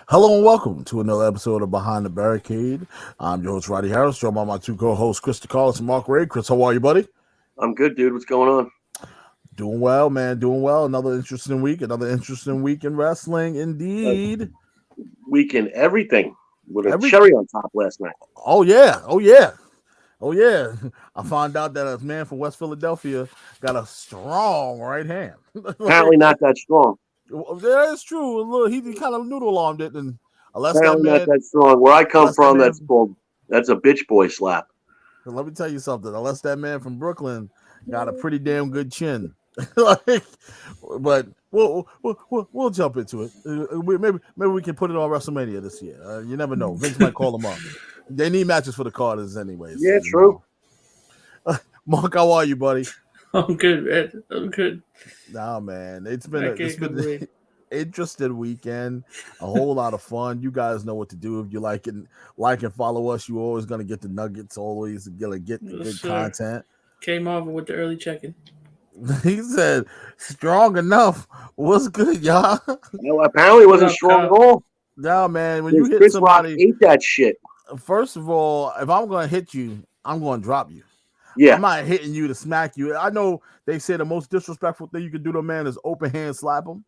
Hello and welcome to another episode of Behind the Barricade. I'm your host, Roddy Harris, joined by my two co-hosts, Chris DeCarlos and Mark Ray. Chris, how are you, buddy? I'm good, dude. What's going on? Doing well, man. Doing well. Another interesting week in wrestling, indeed. Week in everything with a Every cherry on top last night. oh yeah. I found out that a man from West Philadelphia got a strong right hand. Apparently not that strong. That is true. Look, he kind of noodle armed it, and Apparently not that strong. Where I come from, that's a bitch boy slap. let me tell you something. Unless that man from Brooklyn got a pretty damn good chin, but we'll jump into it. Maybe we can put it on WrestleMania this year. You never know. Vince might call them up. They need matches for the Carters anyways. Yeah, true. Mark, how are you, buddy? I'm good, man. I'm good. Nah, man. It's been an interesting weekend. A whole lot of fun. You guys know what to do. If you like and follow us, you're always gonna get the nuggets. Always gonna get good content. Came over with the early check-in. He said, "Strong enough." What's good, y'all? No, apparently it wasn't strong at all. Nah, man. When you hit Chris somebody, Rock ate that shit. First of all, if I'm gonna hit you, I'm gonna drop you. Yeah, I'm not hitting you to smack you. I know they say the most disrespectful thing you can do to a man is open hand slap him,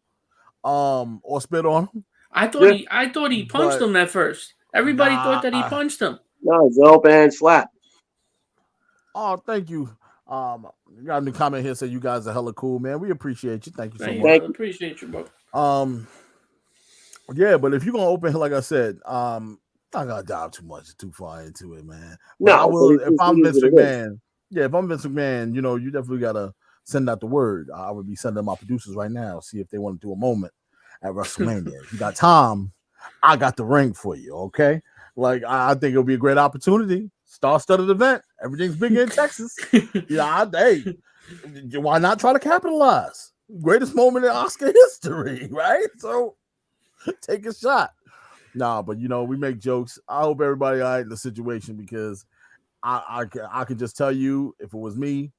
or spit on him. I thought he punched him at first. Everybody thought that he punched him. No, it's an open hand slap. Oh, thank you. You got a new comment here. Say you guys are hella cool, man. We appreciate you. Thank you so much. Thank you. Appreciate you, bro. Yeah, but if you're gonna open, like I said, I'm not gonna dive too far into it, man. But No, I will. If I'm Vince McMahon, if I'm Vince McMahon, you definitely gotta send out the word. I would be sending my producers right now, see if they want to do a moment at WrestleMania. If you got time, I got the ring for you. Okay, like I think it'll be a great opportunity. Star-studded event. Everything's big in Texas. Hey, why not try to capitalize? Greatest moment in Oscar history, right? So take a shot. Nah, but we make jokes. I hope everybody all right in the situation because I can just tell you if it was me,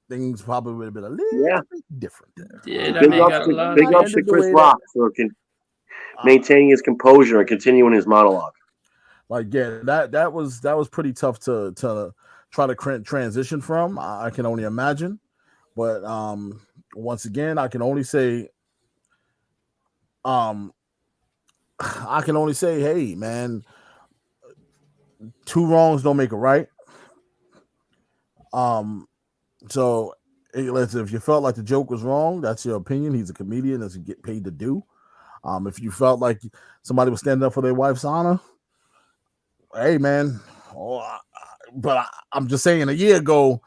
things probably would have been a little bit different there. Yeah, big ups to Chris Rock for maintaining his composure and continuing his monologue. Like, yeah, that was pretty tough to try to transition from. I can only imagine. But once again, I can only say, hey, man, two wrongs don't make a right. So if you felt like the joke was wrong, that's your opinion. He's a comedian, as he get paid to do. If you felt like somebody was standing up for their wife's honor, hey, man. But I'm just saying, a year ago,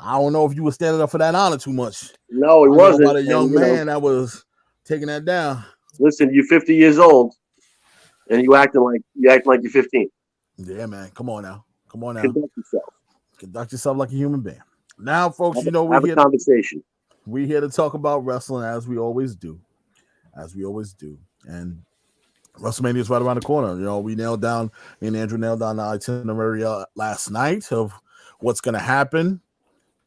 I don't know if you were standing up for that honor too much. No, it wasn't. About a young man that was taking that down. Listen, you're 50 years old, and you acting like you're 15. Yeah, man. Come on now. Conduct yourself like a human being. Now, folks, have a conversation. We're here to talk about wrestling as we always do. And WrestleMania is right around the corner. Me and Andrew nailed down the itinerary last night of what's going to happen.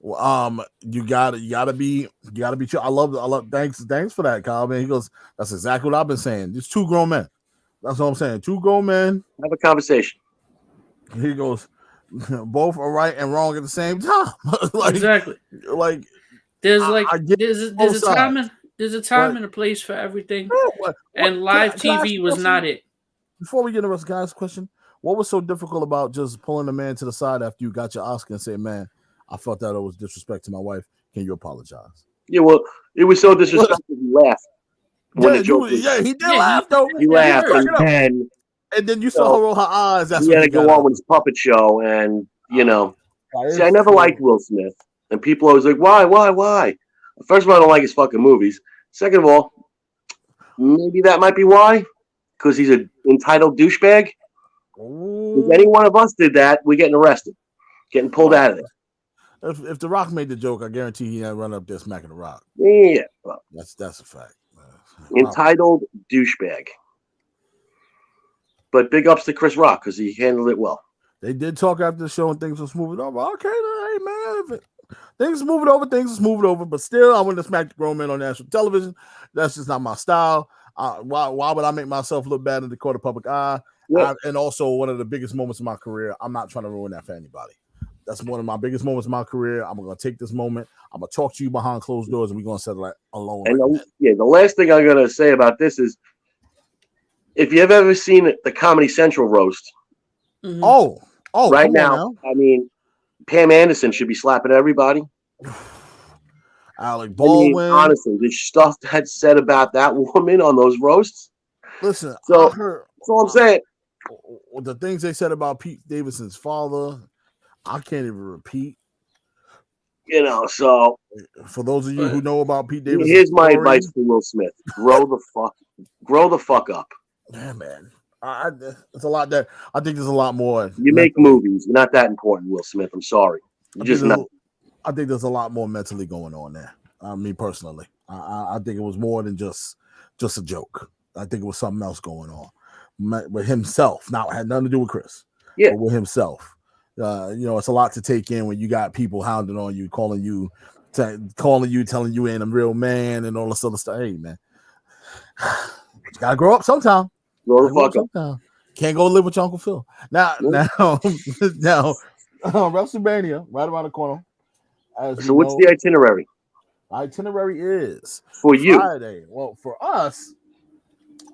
You gotta be. I love. Thanks for that, Kyle. Man, he goes. That's exactly what I've been saying. It's two grown men. That's what I'm saying. Two grown men. Have a conversation. He goes. Both are right and wrong at the same time. Exactly. Like there's a time and a place for everything. And live TV was not it. Before we get into this guy's question, what was so difficult about just pulling the man to the side after you got your Oscar and say, "Man, I felt that it was disrespect to my wife. Can you apologize?" Yeah, well, it was so disrespectful. He laughed. He did laugh though. He laughed, and then you saw her roll her eyes. That's he had to go on with his puppet show, and I never liked Will Smith, and people always like, why? First of all, I don't like his fucking movies. Second of all, maybe that might be why, because he's an entitled douchebag. If any one of us did that, we're getting arrested, getting pulled out of there. If The Rock made the joke, I guarantee he ain't run up there smacking The Rock. Yeah, well, that's a fact. Entitled douchebag. But big ups to Chris Rock because he handled it well. They did talk after the show and things were smoothing over. Okay, hey man, things are moving over. But still, I wouldn't have smacked the grown man on national television. That's just not my style. Why would I make myself look bad in the court of public eye? Yeah. And also one of the biggest moments of my career. I'm not trying to ruin that for anybody. That's one of my biggest moments of my career. I'm gonna take this moment. I'm gonna talk to you behind closed doors, and we're gonna settle that alone. And the last thing I'm gonna say about this is, if you've ever seen the Comedy Central roast, oh, right now, I mean, Pam Anderson should be slapping everybody. Alec Baldwin. I mean, honestly, the stuff that's said about that woman on those roasts. Listen, so that's all I'm saying. The things they said about Pete Davidson's father, I can't even repeat. So for those of you who know about Pete Davidson, here's my advice for Will Smith: grow the fuck up. Yeah, man. It's a lot that I think there's a lot more. You make movies. You're not that important, Will Smith. I'm sorry. You're just not. I think there's a lot more mentally going on there. Me personally, I think it was more than just a joke. I think it was something else going on with himself. Now, it had nothing to do with Chris. Yeah, but with himself. It's a lot to take in when you got people hounding on you, calling you, telling you ain't a real man and all this other stuff. Hey, man, you gotta grow up sometime. Grow the fuck up. Can't go live with your Uncle Phil. Now, WrestleMania right around the corner. So what's the itinerary? Itinerary is for you Friday. Well, for us,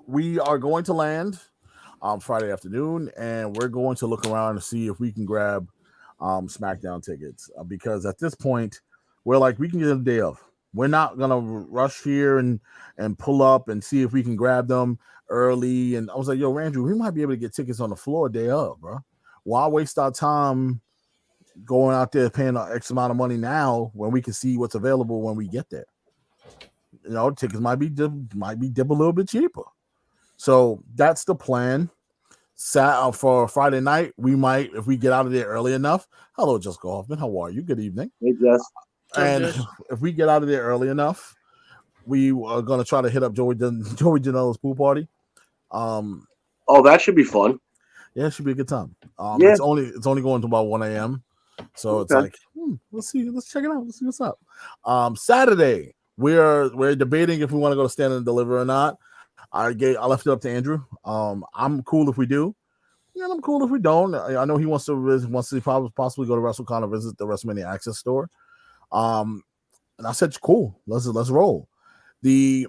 we are going to land Friday afternoon, and we're going to look around and see if we can grab SmackDown tickets because at this point, we're like, we can get a day of. We're not gonna rush here and pull up and see if we can grab them early. And I was like, yo, Andrew, we might be able to get tickets on the floor day of, bro. Why waste our time going out there paying an X amount of money now when we can see what's available when we get there? Tickets might be dip a little bit cheaper. So that's the plan. For Friday night, we might, if we get out of there early enough. Hello, Jessica Hoffman. How are you? Good evening. Hey, Jess. And if we get out of there early enough, we are going to try to hit up Joey Janela's pool party. That should be fun. Yeah, it should be a good time. It's only going to about 1 a.m. So It's like, let's see. Let's check it out. Let's see what's up. Saturday, we're debating if we want to go to Stand and Deliver or not. I left it up to Andrew. I'm cool if we do. Yeah, I'm cool if we don't. I know he wants to possibly go to WrestleCon and visit the WrestleMania Access store. And I said, cool. Let's roll. The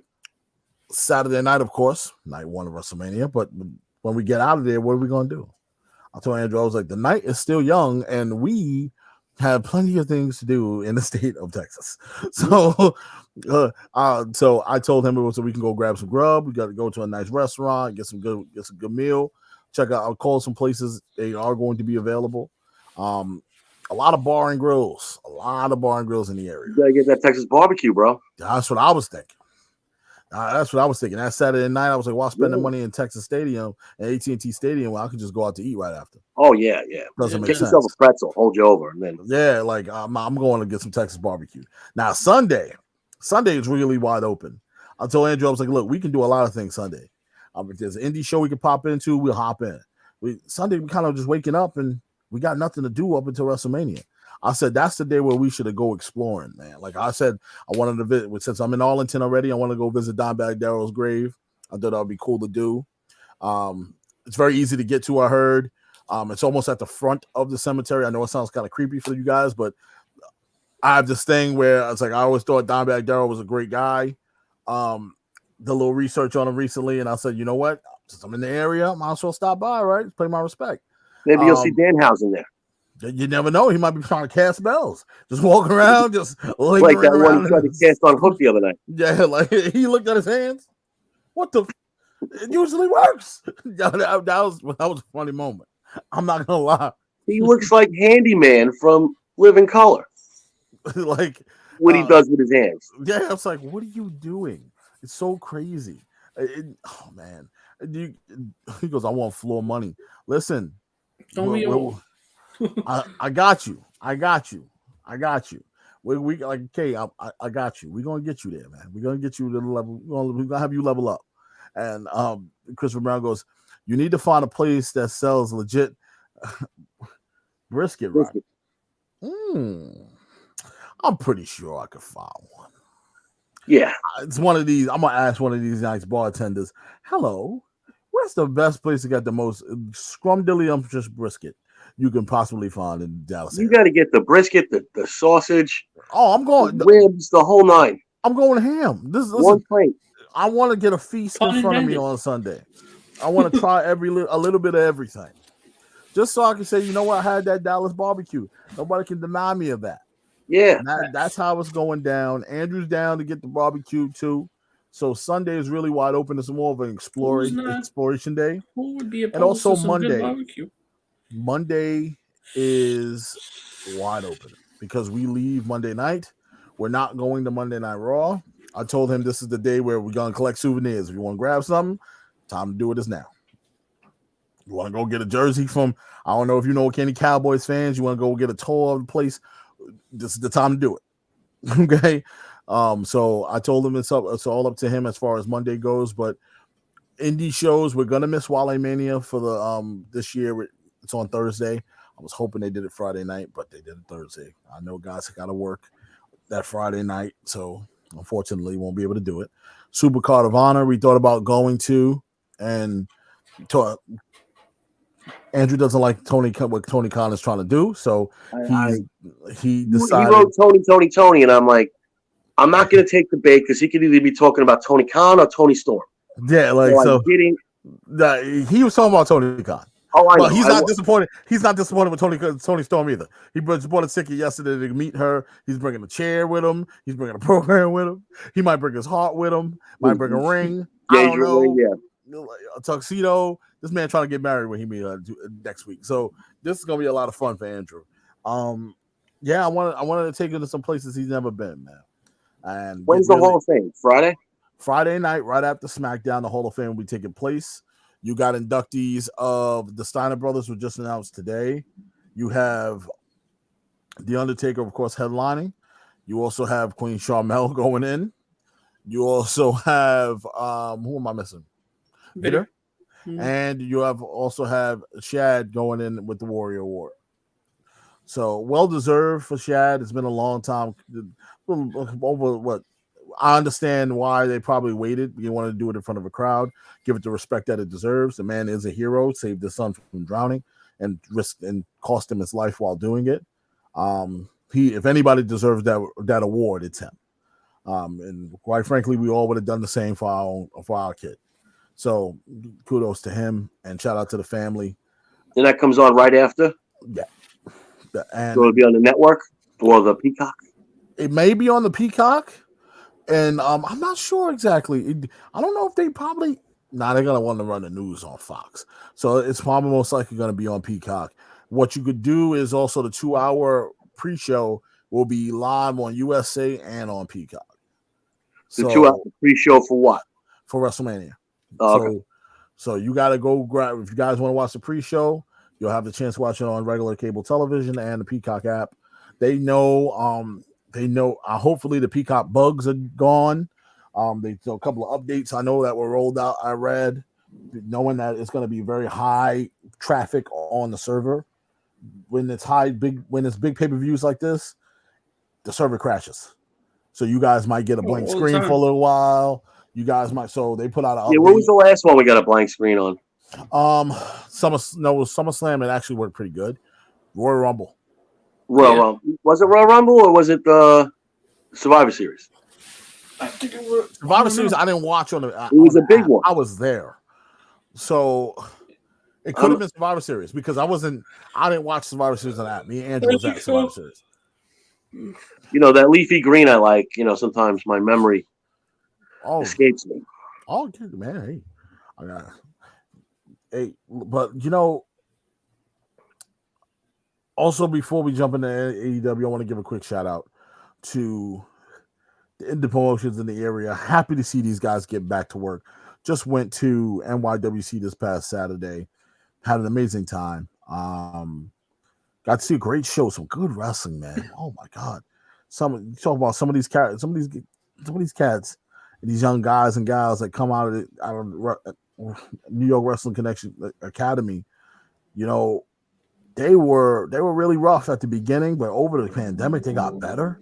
Saturday night, of course, night one of WrestleMania. But when we get out of there, what are we gonna do? I told Andrew, I was like, the night is still young, and we have plenty of things to do in the state of Texas. So, so I told him so we can go grab some grub. We got to go to a nice restaurant, get some good meal. Check out. I'll call some places. They are going to be available. A lot of bar and grills. A lot of bar and grills in the area. You gotta get that Texas barbecue, bro. That's what I was thinking. That Saturday night, I was like, why spend the money in Texas Stadium and AT&T Stadium when I could just go out to eat right after? Oh, yeah. Doesn't make sense. Get yourself a pretzel, hold you over. And then I'm going to get some Texas barbecue. Now, Sunday is really wide open. I told Andrew, I was like, look, we can do a lot of things Sunday. If there's an indie show we can pop into, we'll hop in. Sunday, we kind of just waking up and we got nothing to do up until WrestleMania. I said, that's the day where we should go exploring, man. Like I said, I wanted to visit, since I'm in Arlington already, I want to go visit Dimebag Darrell's grave. I thought that would be cool to do. It's very easy to get to, I heard. It's almost at the front of the cemetery. I know it sounds kind of creepy for you guys, but I have this thing where it's like, I always thought Dimebag Darrell was a great guy. The little research on him recently, and I said, you know what? Since I'm in the area, I might as well stop by, right? Pay my respect. Maybe you'll see Danhausen there. You never know. He might be trying to cast spells. Just walking around, just like that one he tried to cast on Hook the other night. Yeah, like he looked at his hands. What the? It usually works. that was a funny moment. I'm not gonna lie. He looks like Handyman from Living Color. Like what he does with his hands. Yeah, I was like, what are you doing? It's so crazy. Oh man. He goes, I want floor money. Listen, I got you. We like, okay, I got you. We're gonna get you there, man. We're gonna get you to the level. We're gonna have you level up. And Christopher Brown goes, you need to find a place that sells legit brisket, right? I'm pretty sure I could find one. Yeah. It's one of these. I'm gonna ask one of these nice bartenders. Hello, where's the best place to get the most scrumdiddlyumptious brisket you can possibly find in Dallas? You got to get the brisket, the sausage. Oh, I'm going the ribs, the whole nine. I'm going ham. One plate. I want to get a feast in front of me on Sunday. I want to try a little bit of everything, just so I can say, you know what, I had that Dallas barbecue. Nobody can deny me of that. Yeah, that's how it's going down. Andrew's down to get the barbecue too. So Sunday is really wide open. It's more of an exploration day. Who would be opposed and also to some Monday. Good barbecue? Monday is wide open because we leave Monday night. We're not going to Monday Night Raw. I told him this is the day where we're gonna collect souvenirs. If you want to grab something, time to do it is now. You want to go get a jersey from? I don't know if you know any Cowboys fans. You want to go get a tour of the place? This is the time to do it. Okay. So I told him it's all up to him as far as Monday goes. But indie shows, we're gonna miss Wale Mania for the this year. It's on Thursday. I was hoping they did it Friday night, but they did it Thursday. I know guys got to work that Friday night, so unfortunately won't be able to do it. Supercard of Honor, we thought about going to, and Andrew doesn't like what Tony Khan is trying to do, so he decided. He wrote Tony, and I'm like, I'm not going to take the bait because he could either be talking about Tony Khan or Tony Storm. Yeah, he was talking about Tony Khan. Oh, I know. He's not disappointed. He's not disappointed with Tony Storm either. He bought a ticket yesterday to meet her. He's bringing a chair with him. He's bringing a program with him. He might bring his heart with him. Might bring a ring. I don't know. A tuxedo. This man trying to get married when he meet next week. So this is gonna be a lot of fun for Andrew. Yeah, I wanted to take him to some places he's never been, man. And when's the Hall of Fame? Friday night, right after SmackDown, the Hall of Fame will be taking place. You got inductees of the Steiner brothers were just announced today. You have The Undertaker, of course, headlining. You also have Queen Sharmell going in. You also have who am I missing? Bitter. Mm-hmm. And you also have Shad going in with the Warrior Award. So well deserved for Shad. It's been a long time. Over what? I understand why they probably waited. You wanted to do it in front of a crowd, give it the respect that it deserves. The man is a hero, saved his son from drowning and risked and cost him his life while doing it. If anybody deserves that award, it's him. And quite frankly, we all would have done the same for our kid. So kudos to him and shout out to the family. And that comes on right after? Yeah. And so it'll be on the network or the Peacock? It may be on the Peacock. And I'm not sure exactly. I don't know if they probably they're gonna want to run the news on Fox, so it's probably most likely gonna be on Peacock. What you could do is also the 2-hour pre-show will be live on USA and on Peacock. The 2-hour pre-show for what? For WrestleMania. Oh, okay. So you got to go grab. If you guys want to watch the pre-show, you'll have the chance to watch it on regular cable television and the Peacock app. They know. Hopefully the Peacock bugs are gone. They a couple of updates I know that were rolled out. I read, knowing that it's going to be very high traffic on the server. When it's big pay-per-views like this, the server crashes. So you guys might get a blank screen for a little while. You guys might. So they put out an update. Yeah, what was the last one we got a blank screen on? SummerSlam. It actually worked pretty good. Royal Rumble. Rumble. Was it Royal Rumble or was it the Survivor Series? I think it was Survivor Series. I didn't watch on the. It was a big one. I was there, so it could have been Survivor Series because I didn't watch Survivor Series on that. Me and Andrew was at Survivor Series. That leafy green I like. Sometimes my memory escapes me. Oh, good man. But also, before we jump into AEW, I want to give a quick shout out to the indie promotions in the area. Happy to see these guys get back to work. Just went to NYWC this past Saturday. Had an amazing time. Got to see a great show, some good wrestling, man. Oh my God! You talk about some of these cats, these young guys and gals that come out of New York Wrestling Connection Academy. they were really rough at the beginning, but over the pandemic they got better.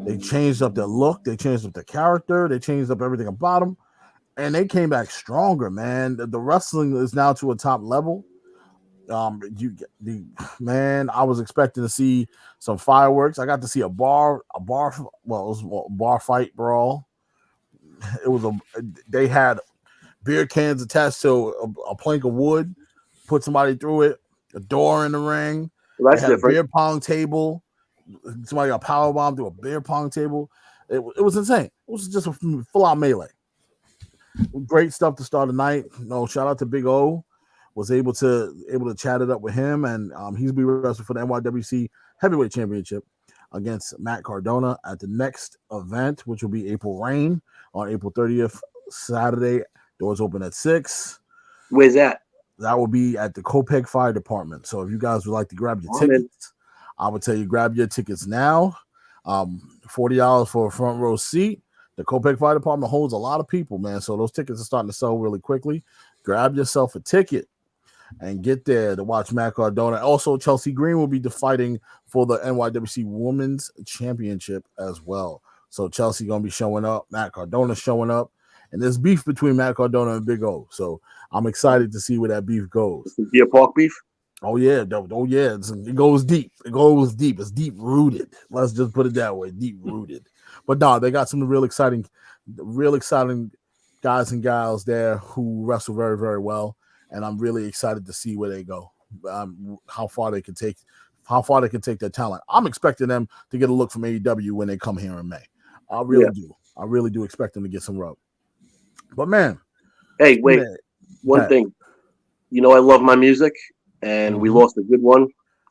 They changed up their look, they changed up their character, they changed up everything about them, and they came back stronger, man. The wrestling is now to a top level. I was expecting to see some fireworks. I got to see a bar, well, it was a bar fight brawl. It was they had beer cans attached to a plank of wood, put somebody through it, a door in the ring. Well, that's they had different. a beer pong table. Somebody got power bomb through a beer pong table. It was insane. It was just a full out melee. Great stuff to start the night. Shout out to Big O. Was able to chat it up with him, and he's be wrestling for the NYWC Heavyweight Championship against Matt Cardona at the next event, which will be April Rain on April 30th, Saturday. Doors open at 6. Where's that? That will be at the Copeg Fire Department. So if you guys would like to grab your tickets, I would tell you grab your tickets now. $40 for a front row seat. The Copeg Fire Department holds a lot of people, man. So those tickets are starting to sell really quickly. Grab yourself a ticket and get there to watch Matt Cardona. Also, Chelsea Green will be fighting for the NYWC Women's Championship as well. So Chelsea going to be showing up. Matt Cardona showing up. And there's beef between Matt Cardona and Big O. So I'm excited to see where that beef goes. Deer Park beef? Oh, yeah. It goes deep. It's deep rooted. Let's just put it that way. Deep rooted. But no, they got some real exciting guys and gals there who wrestle very, very well. And I'm really excited to see where they go. How far they can take their talent. I'm expecting them to get a look from AEW when they come here in May. I really do. I really do expect them to get some rub. But man, hey, wait. One thing. I love my music, and we lost a good one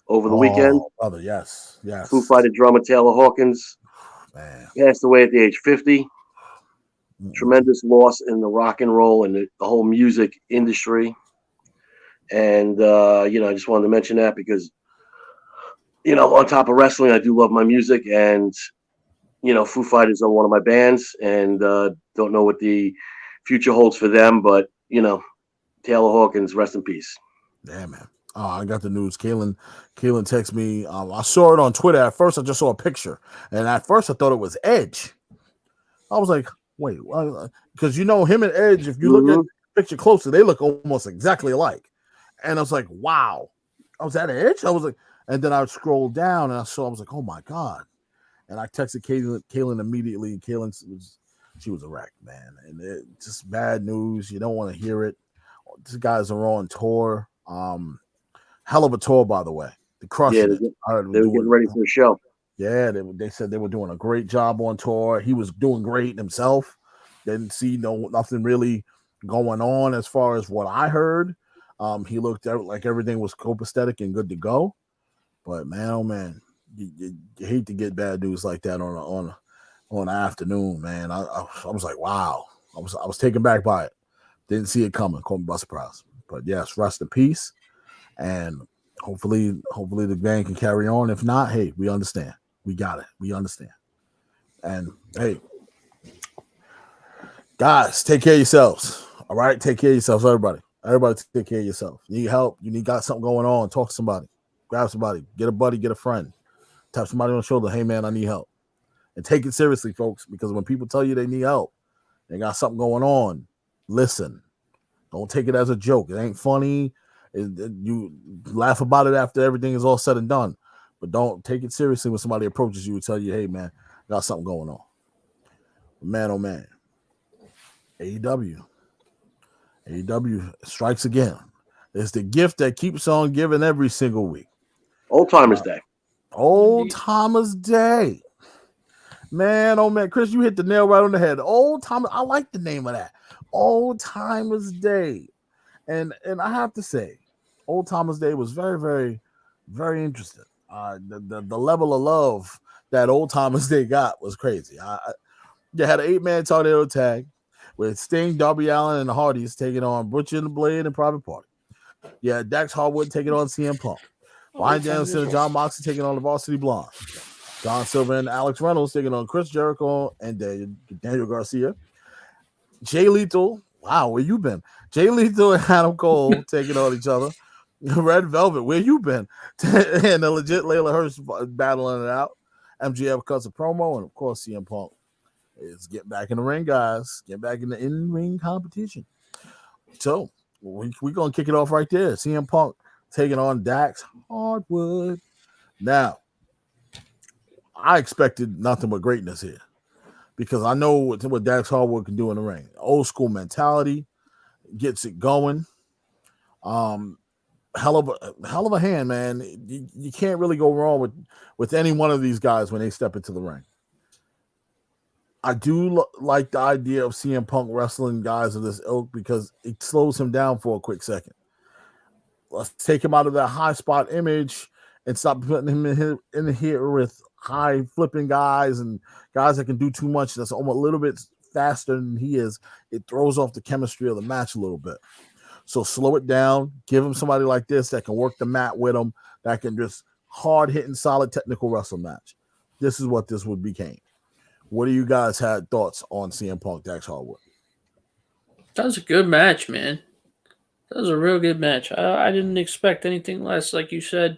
over the weekend. Brother, yes. Foo Fighter drummer Taylor Hawkins passed away at the age 50. Tremendous loss in the rock and roll and the whole music industry. And, I just wanted to mention that because, on top of wrestling, I do love my music. And, Foo Fighters are one of my bands, and don't know what the future holds for them. But, Taylor Hawkins, rest in peace. Yeah, man. Oh, I got the news. Kaylin texted me. I saw it on Twitter. At first, I just saw a picture. And at first, I thought it was Edge. I was like, wait, because him and Edge, if you look at the picture closely, they look almost exactly alike. And I was like, wow. I was at Edge? I was like, and then I scrolled down and I was like, oh my God. And I texted Kaylin immediately. Kaylin she was a wreck, man. And it just bad news. You don't want to hear it. These guys are on tour. Hell of a tour, by the way. They crushed it. They were getting ready for the show. Yeah, they said they were doing a great job on tour. He was doing great himself. Didn't see nothing really going on as far as what I heard. He looked like everything was copacetic and good to go. But man, oh man, you hate to get bad news like that on an afternoon, man. I was like, wow. I was taken back by it. Didn't see it coming. Caught me by surprise. But yes, rest in peace. And hopefully the band can carry on. If not, hey, we understand. We got it. We understand. And hey, guys, take care of yourselves. All right, take care of yourselves, everybody. Everybody take care of yourself. You need help. You got something going on. Talk to somebody. Grab somebody. Get a buddy. Get a friend. Tap somebody on the shoulder. Hey, man, I need help. And take it seriously, folks, because when people tell you they need help, they got something going on, listen. Don't take it as a joke. It ain't funny. You laugh about it after everything is all said and done. But don't take it seriously when somebody approaches you and tell you, hey, man, got something going on. Man, oh, man. AEW strikes again. It's the gift that keeps on giving every single week. Old Timers Day. Old Timers Day. Man, oh, man. Chris, you hit the nail right on the head. Old Timers. I like the name of that. Old Timers Day. And I have to say, Old Timers Day was very, very, very interesting. The level of love that Old Timers Day got was crazy. You had an 8-man tornado tag with Sting, Darby Allin, and the Hardys taking on Butcher and the Blade and Private Party. Yeah, Dax Harwood taking on CM Punk. Bryan Danielson and John Moxley taking on the Varsity Blonde. John Silver and Alex Reynolds taking on Chris Jericho and Daniel Garcia. Jay Lethal, wow, where you been? Jay Lethal and Adam Cole taking on each other. Red Velvet, where you been? And the legit Layla Hirsch battling it out. MJF cuts a promo, and of course CM Punk is getting back in the ring, guys. Get back in the in-ring competition. So we're going to kick it off right there. CM Punk taking on Dax Hardwood. Now, I expected nothing but greatness here because I know what Dax Hardwood can do in the ring. Old school mentality, gets it going. Hell of a hand, man. You can't really go wrong with any one of these guys when they step into the ring. I do like the idea of CM Punk wrestling guys of this ilk because it slows him down for a quick second. Let's take him out of that high spot image and stop putting him in here with high flipping guys and guys that can do too much. That's almost a little bit faster than he is. It throws off the chemistry of the match a little bit. So slow it down. Give him somebody like this that can work the mat with him, that can just hard hitting, solid technical wrestle match. This is what this would became. What do you guys had thoughts on CM Punk, Dax Hardwood? That was a good match, man. That was a real good match. I didn't expect anything less, like you said.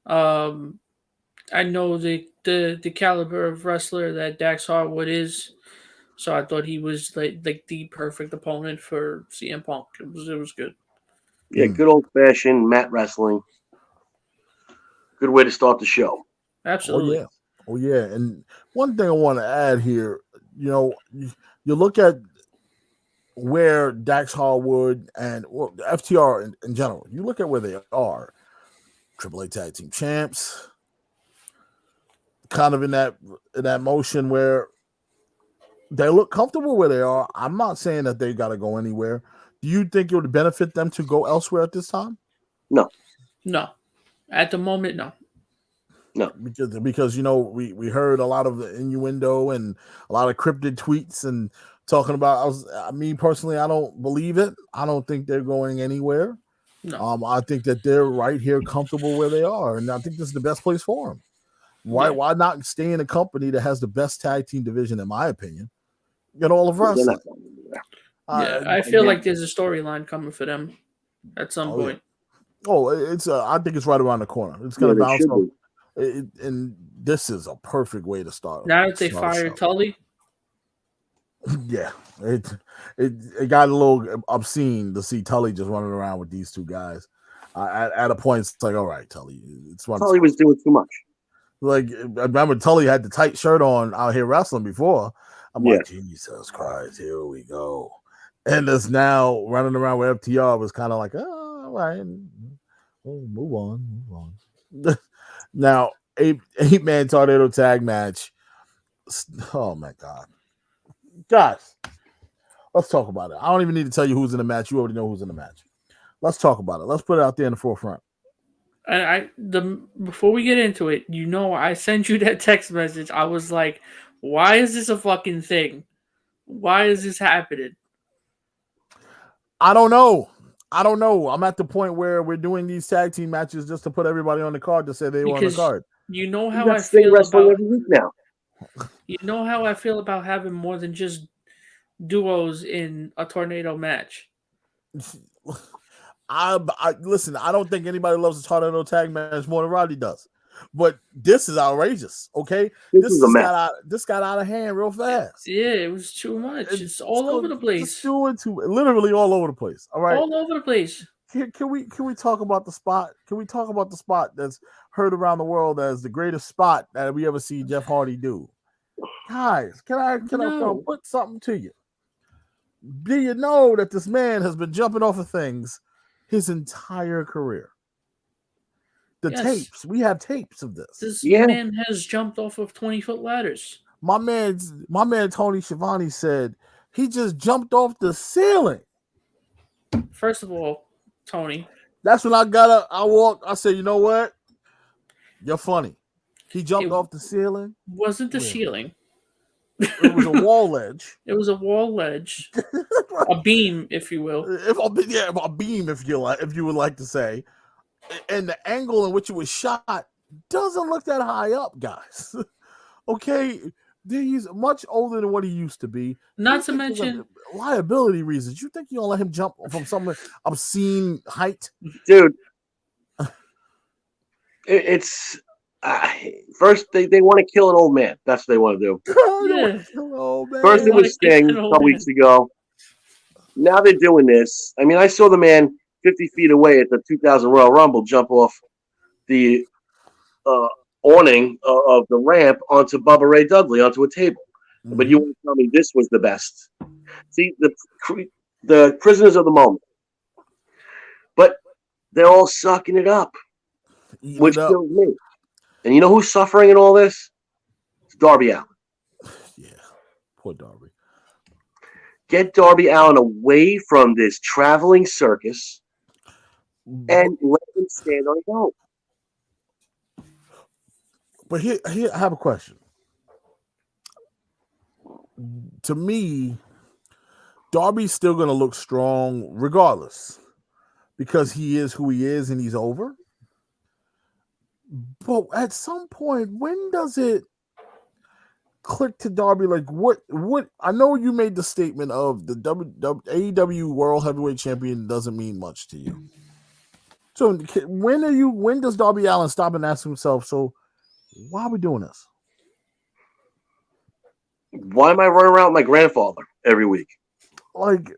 I know the caliber of wrestler that Dax Hardwood is, so I thought he was like the perfect opponent for CM Punk. It was good. Yeah, good old fashioned mat wrestling. Good way to start the show. Absolutely. Oh yeah. And one thing I want to add here, you look at where Dax Hardwood and FTR in general, you look at where they are. AAA Tag Team Champs, kind of in that motion where they look comfortable where they are. I'm not saying that they got to go anywhere. Do you think it would benefit them to go elsewhere at this time? No. At the moment, no. Because we heard a lot of the innuendo and a lot of cryptid tweets and talking about. Me personally, I don't believe it. I don't think they're going anywhere. No. I think that they're right here, comfortable where they are, and I think this is the best place for them. Why not stay in a company that has the best tag team division, in my opinion, in all of wrestling? I feel like there's a storyline coming for them at some point. Yeah. I think it's right around the corner. It's going to bounce off. And this is a perfect way to start. Now that they fired Tully, yeah, it got a little obscene to see Tully just running around with these two guys. At a point, it's like, all right, Tully, Tully was doing too much. Like, I remember Tully had the tight shirt on out here wrestling before. I'm like, Jesus Christ, here we go. And this now running around with FTR was kind of like, oh, all right, move on. Now, 8-man tornado tag match. Oh my God. Guys, let's talk about it. I don't even need to tell you who's in the match. You already know who's in the match. Let's talk about it. Let's put it out there in the forefront. And before we get into it, I sent you that text message. I was like, why is this a fucking thing? Why is this happening? I don't know. I'm at the point where we're doing these tag team matches just to put everybody on the card to say they were on the card. You know how I feel about every week now. You know how I feel about having more than just duos in a tornado match. Listen, I don't think anybody loves a tornado tag match more than Roddy does. But this is outrageous, okay? This got out of hand real fast. Yeah, it was too much. It's all over the place. Literally all over the place. All right. All over the place. Can we talk about the spot? Can we talk about the spot that's heard around the world as the greatest spot that we ever see Jeff Hardy do? Guys, can I put something to you? Do you know that this man has been jumping off of things his entire career? Tapes. We have tapes of this. This man has jumped off of 20-foot ladders. My man Tony Schiavone said he just jumped off the ceiling. First of all, Tony. That's when I said, you know what? You're funny. He jumped off the ceiling. Wasn't the ceiling. It was a wall ledge. It was a wall ledge. A beam, if you will. A beam, if you would like to say. And the angle in which it was shot doesn't look that high up, guys. Okay, He's much older than what he used to be. Not to mention liability reasons. You think you'll let him jump from some obscene height, dude? It's first they want to kill an old man. That's what they want to do. Yeah. First it was Sting a couple weeks ago. Now they're doing this. I mean, I saw the man 50 feet away at the 2000 Royal Rumble jump off the awning of the ramp onto Bubba Ray Dudley onto a table. Mm-hmm. But you want to tell me this was the best? See, the prisoners of the moment. But they're all sucking it up, which kills me. And you know who's suffering in all this? It's Darby Allin. Yeah, poor Darby. Get Darby Allin away from this traveling circus and let him stand on his own. But here I have a question. To me, Darby's still going to look strong regardless because he is who he is and he's over. But at some point, when does it click to Darby? Like, what? I know you made the statement of the AEW World Heavyweight Champion doesn't mean much to you. So when does Darby Allin stop and ask himself, so why are we doing this? Why am I running around with my grandfather every week? Like,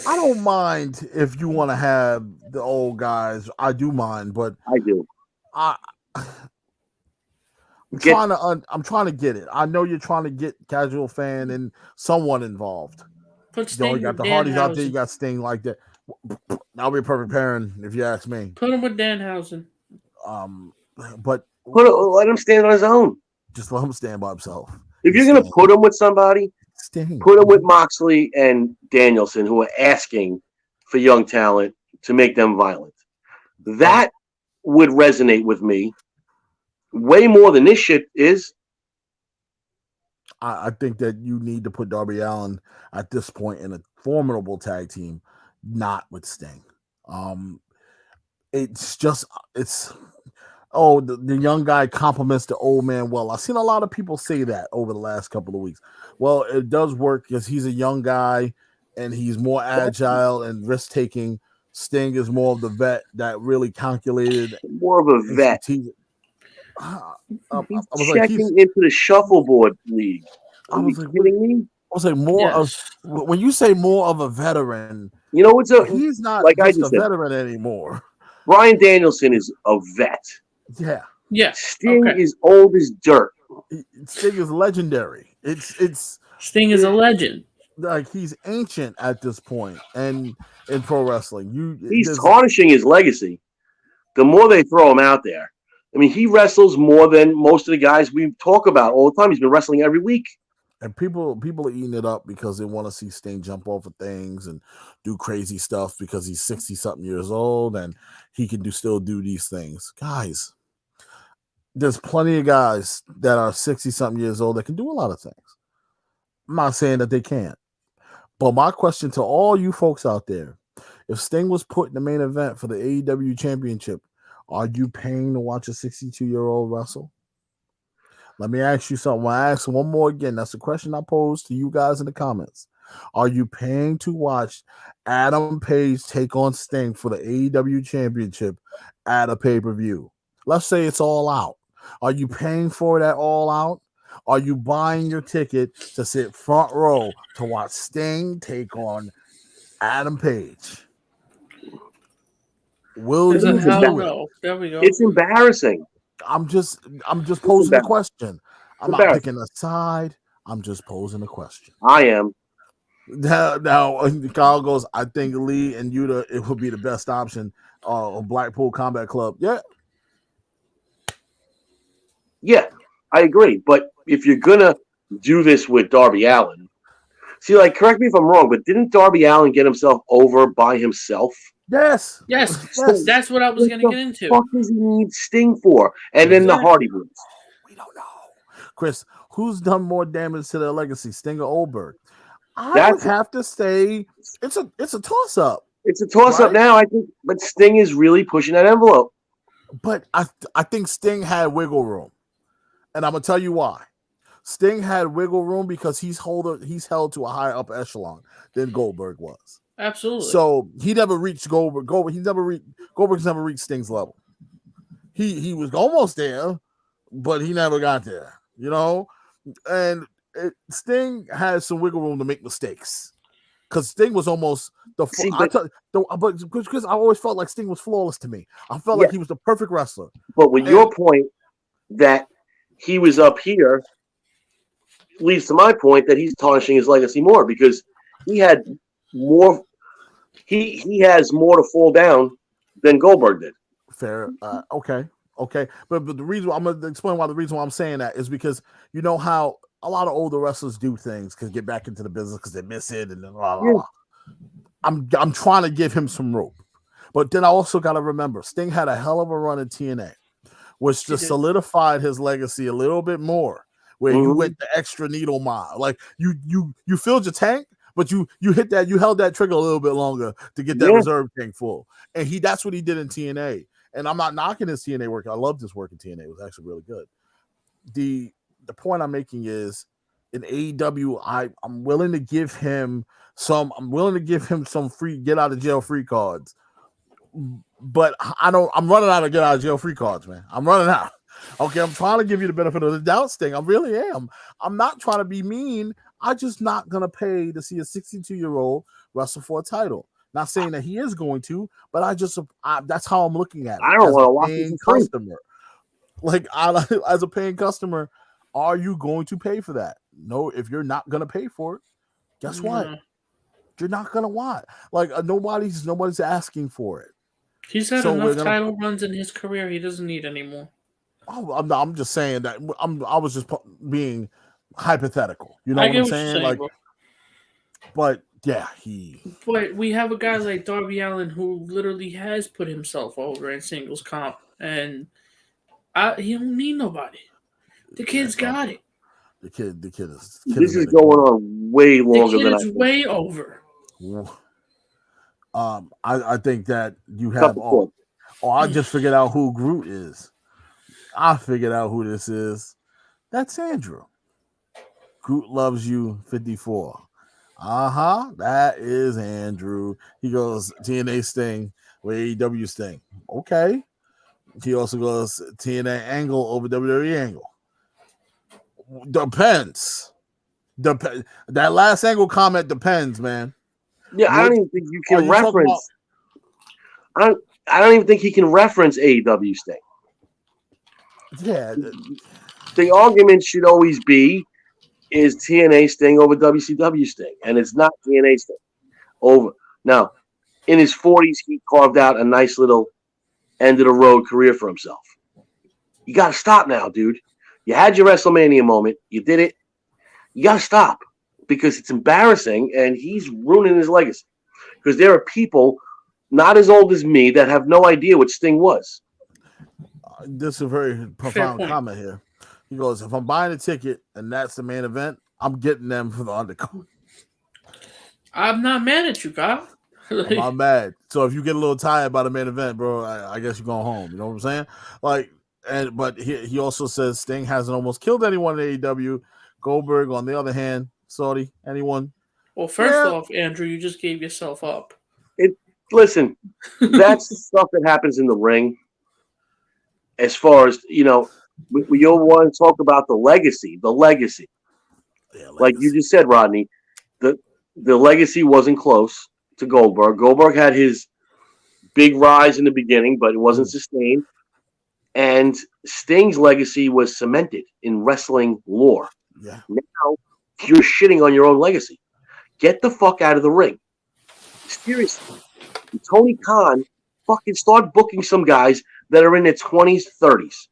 I don't mind if you want to have the old guys. I do mind, but I do. I'm trying to get it. I know you're trying to get casual fan and someone involved. Put Sting you got the Hardys out there. You got Sting like that. That'll be a perfect pairing if you ask me. Put him with Danhausen. But let him stand on his own. Just let him stand by himself. If you're going to put him with somebody, put him with Moxley and Danielson, who are asking for young talent to make them violent. That would resonate with me way more than this shit is. I think that you need to put Darby Allin at this point in a formidable tag team, not with Sting. The young guy compliments the old man well. I've seen a lot of people say that over the last couple of weeks. Well, it does work because he's a young guy and he's more agile and risk-taking. Sting is more of the vet that really calculated. More of a vet. He's checking into the shuffleboard league. Are you kidding me? I was like when you say more of a veteran, you know he's not like just a veteran anymore. Bryan Danielson is a vet. Yeah. Yeah. Sting is old as dirt. Sting is legendary. Sting is a legend. Like he's ancient at this point, and in pro wrestling, he's tarnishing his legacy. The more they throw him out there, I mean, he wrestles more than most of the guys we talk about all the time. He's been wrestling every week. And people are eating it up because they want to see Sting jump over things and do crazy stuff because he's 60-something years old and he can still do these things. Guys, there's plenty of guys that are 60-something years old that can do a lot of things. I'm not saying that they can't. But my question to all you folks out there, if Sting was put in the main event for the AEW Championship, are you paying to watch a 62-year-old wrestle? Let me ask you something. I ask one more again. That's the question I posed to you guys in the comments. Are you paying to watch Adam Page take on Sting for the AEW Championship at a pay-per-view? Let's say it's All Out. Are you paying for that All Out? Are you buying your ticket to sit front row to watch Sting take on Adam Page? Will you do it? There we go. It's embarrassing. I'm just posing a question. I'm not picking a side. I'm just posing a question. I am. Now Kyle goes, I think Lee and Yuta, it would be the best option. Blackpool Combat Club. Yeah, I agree. But if you're gonna do this with Darby Allin, see, like, correct me if I'm wrong, but didn't Darby Allin get himself over by himself? Yes. That's what I was going to get into. What the fuck does he need Sting for? And then the Hardy Boys. We don't know. Chris, who's done more damage to their legacy, Sting or Oldberg? I would have to say it's a toss-up. It's a toss-up now, I think, but Sting is really pushing that envelope. But I think Sting had wiggle room. And I'm going to tell you why. Sting had wiggle room because he's held to a higher upper echelon than Goldberg was. Absolutely. So he never reached Goldberg. Goldberg's never reached Sting's level. He was almost there, but he never got there. And Sting has some wiggle room to make mistakes. Because Sting was almost because I always felt like Sting was flawless to me. I felt like he was the perfect wrestler. But with your point that he was up here leads to my point that he's tarnishing his legacy more because he had more. He has more to fall down than Goldberg did. Fair. Okay. But the reason I'm going to explain why I'm saying that is because you know how a lot of older wrestlers do things because get back into the business because they miss it and then blah, blah, blah. I'm trying to give him some rope, but then I also got to remember Sting had a hell of a run in TNA, which just solidified his legacy a little bit more. Where you went the extra needle mile, like you filled your tank, but you held that trigger a little bit longer to get that reserve tank full, and that's what he did in TNA. And I'm not knocking his TNA work. I loved his work in TNA. It was actually really good. The point I'm making is in AEW, I'm willing to give him some free get out of jail free cards. But I'm running out of get out of jail free cards, man. I'm running out. Okay, I'm trying to give you the benefit of the doubt, Sting. I really am. I'm not trying to be mean. I'm just not gonna pay to see a 62-year-old wrestle for a title. Not saying that he is going to, but that's how I'm looking at it. I don't want to watch paying customer. Like as a paying customer, are you going to pay for that? No, if you're not going to pay for it, guess what? You're not going to want. Like nobody's asking for it. He's had enough title runs in his career. He doesn't need any more. I'm just saying that I was just being hypothetical. You know what I'm saying? Like, but yeah, But we have a guy like Darby Allin who literally has put himself over in singles comp, and he don't need nobody. The kid's got it. The kid is. This is going on way longer than I think. The kid is way over. I think that you have. I just figured out who Groot is. I figured out who this is. That's Andrew. Groot loves you. 54. That is Andrew. He goes TNA Sting with AEW Sting. Okay. He also goes TNA Angle over WWE Angle. Depends. That last Angle comment depends, man. Yeah, I don't even think you can reference. I don't even think he can reference AEW Sting. Yeah. The argument should always be, is TNA Sting over WCW Sting, and it's not TNA Sting over. Now, in his 40s, he carved out a nice little end of the road career for himself. You got to stop now, dude. You had your WrestleMania moment. You did it. You got to stop because it's embarrassing, and he's ruining his legacy. Because there are people not as old as me that have no idea what Sting was. This is a very profound comment here. He goes, if I'm buying a ticket and that's the main event, I'm getting them for the undercard. I'm not mad at you, Kyle. I'm not mad. So if you get a little tired by the main event, bro, I guess you're going home. You know what I'm saying? Like, but he also says Sting hasn't almost killed anyone in AEW. Goldberg, on the other hand, Saudi, anyone? Well, first off, Andrew, you just gave yourself up. Listen, that's stuff that happens in the ring. As far as, we all want to talk about the legacy. Yeah, like you just said, Rodney, the legacy wasn't close to Goldberg. Goldberg had his big rise in the beginning, but it wasn't sustained. And Sting's legacy was cemented in wrestling lore. Yeah. Now you're shitting on your own legacy. Get the fuck out of the ring. Seriously. Tony Khan fucking start booking some guys that are in their 20s, 30s.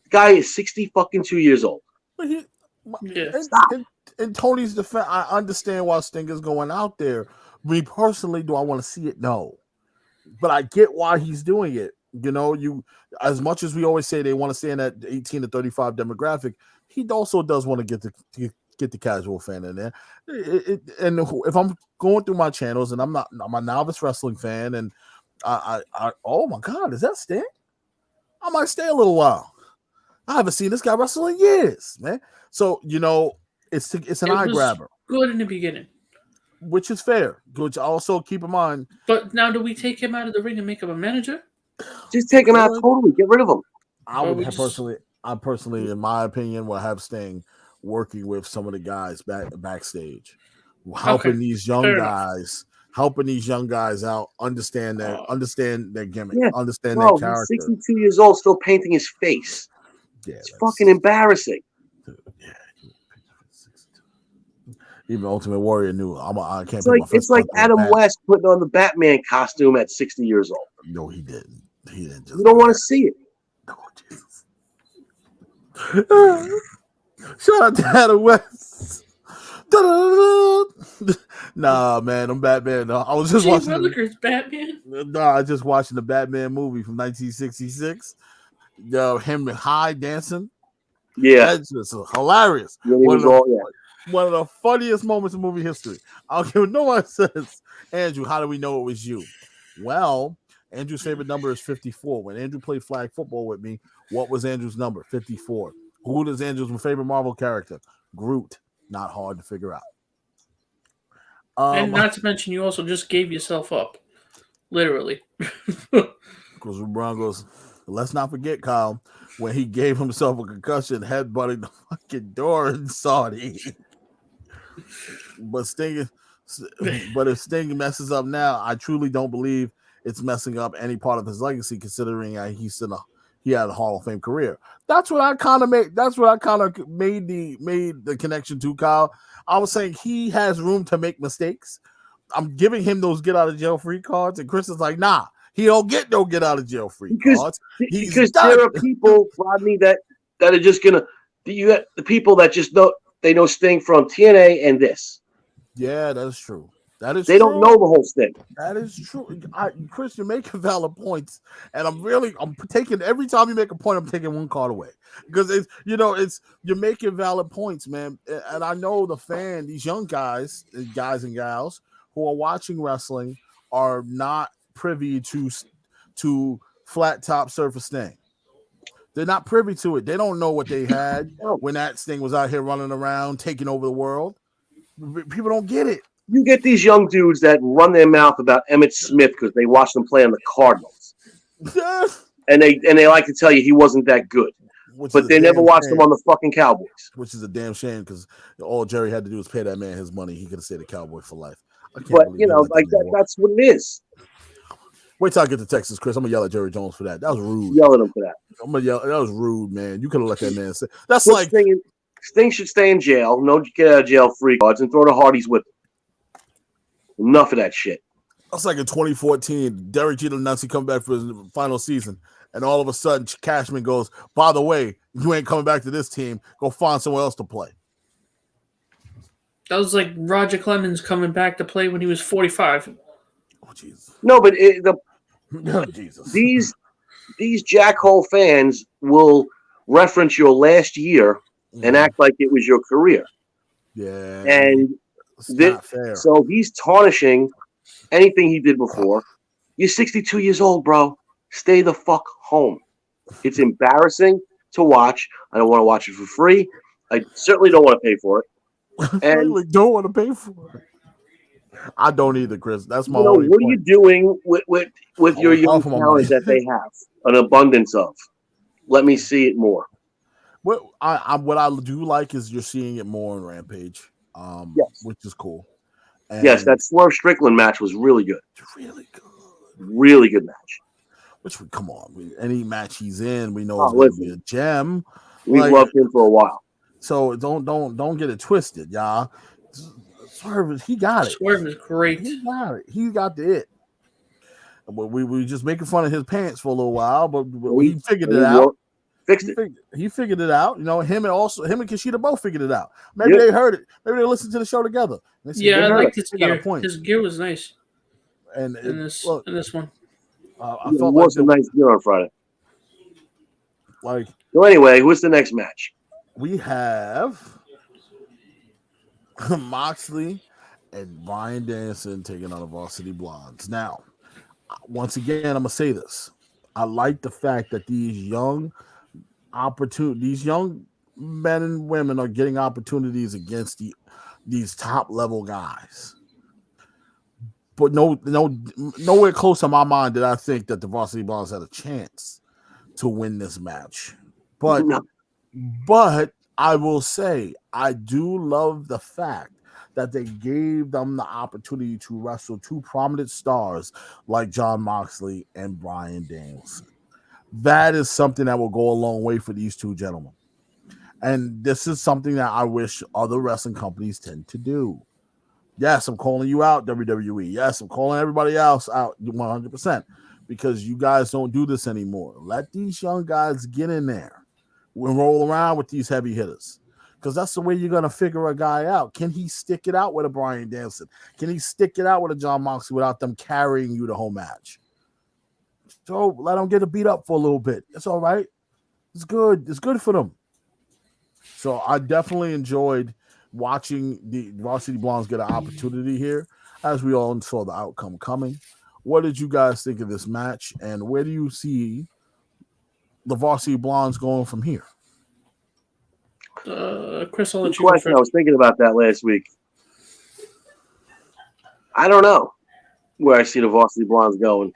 The guy is 2 years old. In Tony's defense, I understand why Sting is going out there. Me personally, do I want to see it? No. But I get why he's doing it. You as much as we always say they want to stay in that 18 to 35 demographic, he also does want to get the casual fan in there. And if I'm going through my channels and I'm a novice wrestling fan, and I oh my God, is that Sting? I might stay a little while. I haven't seen this guy wrestle in years, man. So it's an eye grabber. Good in the beginning, which is fair. Which also keep in mind. But now, do we take him out of the ring and make him a manager? Just take him out totally. Get rid of him. I would personally, in my opinion, will have Sting working with some of the guys backstage, helping these young guys out, understand their gimmick, understand their character. He's 62 years old, still painting his face. Yeah, it's fucking embarrassing. Yeah. Even Ultimate Warrior knew I can't. It's like Adam West putting on the Batman costume at 60 years old. No, he didn't. He didn't. You don't want to see it. Oh, Jesus. Shout out to Adam West. Nah, man, I'm Batman. I was just watching Batman. Nah, I just watching the Batman movie from 1966. Him and High dancing. Yeah, that's just hilarious. One of the funniest moments in movie history. I don't care what no one says. Andrew, how do we know it was you? Well, Andrew's favorite number is 54. When Andrew played flag football with me, what was Andrew's number? 54. Who is Andrew's favorite Marvel character? Groot. Not hard to figure out. And not to mention, you also just gave yourself up. Literally. Because Brown goes, let's not forget, Kyle, when he gave himself a concussion, headbutting the fucking door in Saudi. But if Sting messes up now, I truly don't believe it's messing up any part of his legacy, considering he had a Hall of Fame career. That's what I kind of made. That's what I kind of made the connection to, Kyle. I was saying he has room to make mistakes. I'm giving him those get out of jail free cards, and Chris is like, nah, he don't get no get out of jail free cards. Because there are people, Rodney, that are just gonna. You have the people that just know Sting from TNA and this. Yeah, that's true. They don't know the whole thing. That is true. Chris, you're making valid points, and I'm taking every time you make a point, I'm taking one card away because you're making valid points, man. And I know these young guys and gals who are watching wrestling are not privy to flat top surface Sting. They're not privy to it. They don't know what they had when that Sting was out here running around taking over the world. People don't get it. You get these young dudes that run their mouth about Emmitt Smith because they watched him play on the Cardinals, and they like to tell you he wasn't that good, but they never watched him on the fucking Cowboys, which is a damn shame because all Jerry had to do was pay that man his money. He could have stayed a Cowboy for life. But that's what it is. Wait till I get to Texas, Chris. I'm gonna yell at Jerry Jones for that. That was rude. Yell at him for that. I'm gonna yell. That was rude, man. You could have let that man say. That's Sting should stay in jail. No get out of jail free cards and throw the Hardys with him. Enough of that shit. That's like in 2014. Derek Jeter announced he come back for his final season, and all of a sudden Cashman goes, "By the way, you ain't coming back to this team. Go find someone else to play." That was like Roger Clemens coming back to play when he was 45. Oh Jesus! No, but Jesus. These jackhole fans will reference your last year and act like it was your career. Yeah, and. So he's tarnishing anything he did before. You're 62 years old, bro. Stay the fuck home. It's embarrassing to watch. I don't want to watch it for free. I certainly don't want to pay for it. And really don't want to pay for it. I don't either, Chris. That's my only point. What are you doing with your young talent that they have an abundance of? Let me see it more. What I do like is you're seeing it more on Rampage. Yes. Which is cool. And yes, that Swerve Strickland match was really good. Really good. Really good match. Come on. Any match he's in, we know it's going to be a gem. We've loved him for a while. So don't get it twisted, y'all. Swerve, he got it. Swerve is great. He got it. He got the it. We were just making fun of his pants for a little while, but we figured it out. He figured it out. Him and Kushida both figured it out. Maybe they heard it. Maybe they listened to the show together. I liked his gear. His gear was nice. And in this one, I felt like a nice gear on Friday. So anyway, what's the next match? We have Moxley and Bryan Danielson taking on the Varsity Blondes. Now, once again, I'm gonna say this. I like the fact that these young opportunity. These young men and women are getting opportunities against these top level guys. But nowhere close to my mind did I think that the Varsity Blondes had a chance to win this match. But No. but I will say I do love the fact that they gave them the opportunity to wrestle two prominent stars like John Moxley and Bryan Danielson. That is something that will go a long way for these two gentlemen. And this is something that I wish other wrestling companies tend to do. Yes, I'm calling you out, WWE. Yes, I'm calling everybody else out 100% because you guys don't do this anymore. Let these young guys get in there and roll around with these heavy hitters because that's the way you're going to figure a guy out. Can he stick it out with a Bryan Danielson? Can he stick it out with a John Moxley without them carrying you the whole match? So let them get beat up for a little bit. It's all right. It's good. It's good for them. So I definitely enjoyed watching the Varsity Blondes get an opportunity here, as we all saw the outcome coming. What did you guys think of this match, and where do you see the Varsity Blondes going from here? Chris, I'll let Good you go question. first. I was thinking about that last week. I don't know where I see the Varsity Blondes going.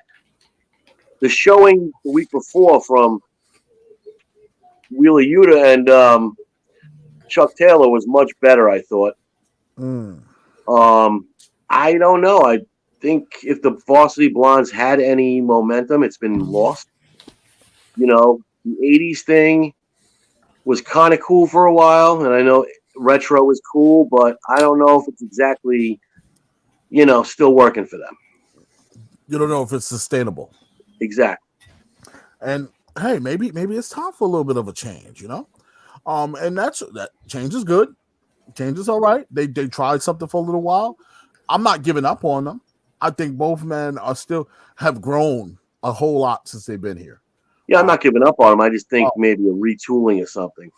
The showing the week before from Wheeler Yuta and Chuck Taylor was much better, I thought. I don't know. I think if the Varsity Blondes had any momentum, it's been lost. You know, the 80s thing was kind of cool for a while, and I know retro was cool, but I don't know if it's exactly, still working for them. You don't know if it's sustainable. Exactly. And hey, maybe it's time for a little bit of a change, and that change is good. Change is all right. They tried something for a little while. I'm not giving up on them. I think both men have grown a whole lot since they've been here. Yeah, I'm not giving up on them. I just think maybe a retooling or something.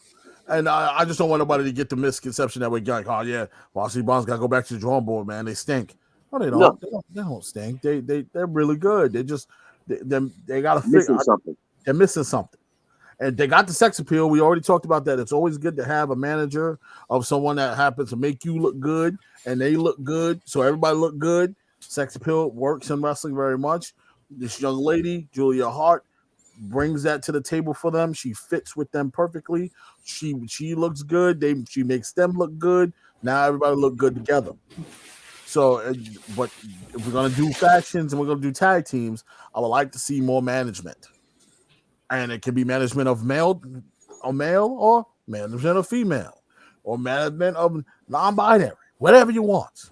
And I just don't want nobody to get the misconception that we're like, oh yeah, Varsity Blondes got to go back to the drawing board, man. They stink. No, they don't. No. They don't stink. They're really good. They just they got to figure something. They're missing something. And they got the sex appeal. We already talked about that. It's always good to have a manager of someone that happens to make you look good and they look good. So everybody look good. Sex appeal works in wrestling very much. This young lady, Julia Hart, brings that to the table for them. She fits with them perfectly. She looks good. She makes them look good. Now everybody look good together. So, but if we're going to do factions and we're going to do tag teams, I would like to see more management. And it can be management of male or management of female or management of non-binary, whatever you want.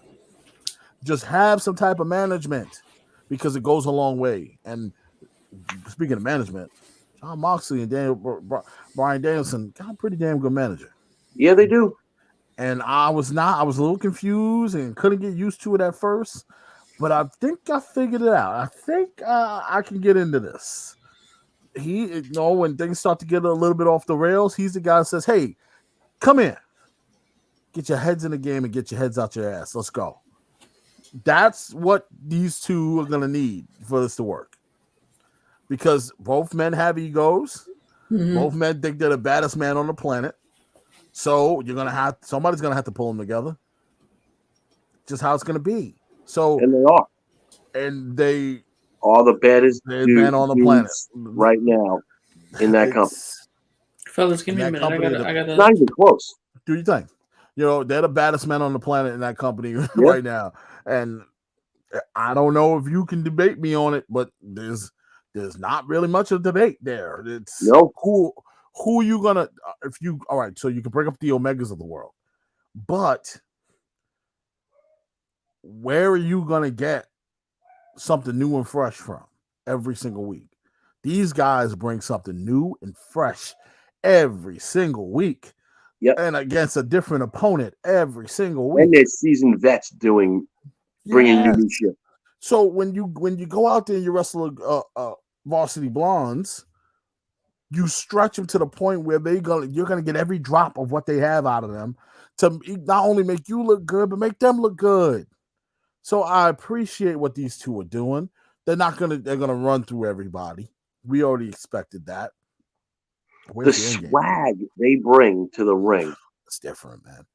Just have some type of management because it goes a long way. And speaking of management, John Moxley and Bryan Danielson got a pretty damn good manager. Yeah, they do. And I was a little confused and couldn't get used to it at first, but I think I figured it out. I think I can get into this. When things start to get a little bit off the rails, he's the guy that says, hey, come in. Get your heads in the game and get your heads out your ass. Let's go. That's what these two are going to need for this to work. Because both men have egos. Mm-hmm. Both men think they're the baddest man on the planet. So somebody's going to have to pull them together. Just how it's going to be. So, and they are. And they are the baddest man on the planet right now in that company. Fellas, give me a minute. I gotta. Not even close. Do you think? They're the baddest men on the planet in that company right now. And I don't know if you can debate me on it, but there's not really much of a debate there. It's who you gonna all right, so you can bring up the Omegas of the world, but where are you gonna get something new and fresh from every single week? These guys bring something new and fresh every single week. Yep. And against a different opponent every single week. And there's seasoned vets bringing new shit. So when you go out there and you wrestle Varsity Blondes, you stretch them to the point where you're gonna get every drop of what they have out of them to not only make you look good, but make them look good. So I appreciate what these two are doing. They're gonna run through everybody. We already expected that. The swag they bring to the ring. It's different, man.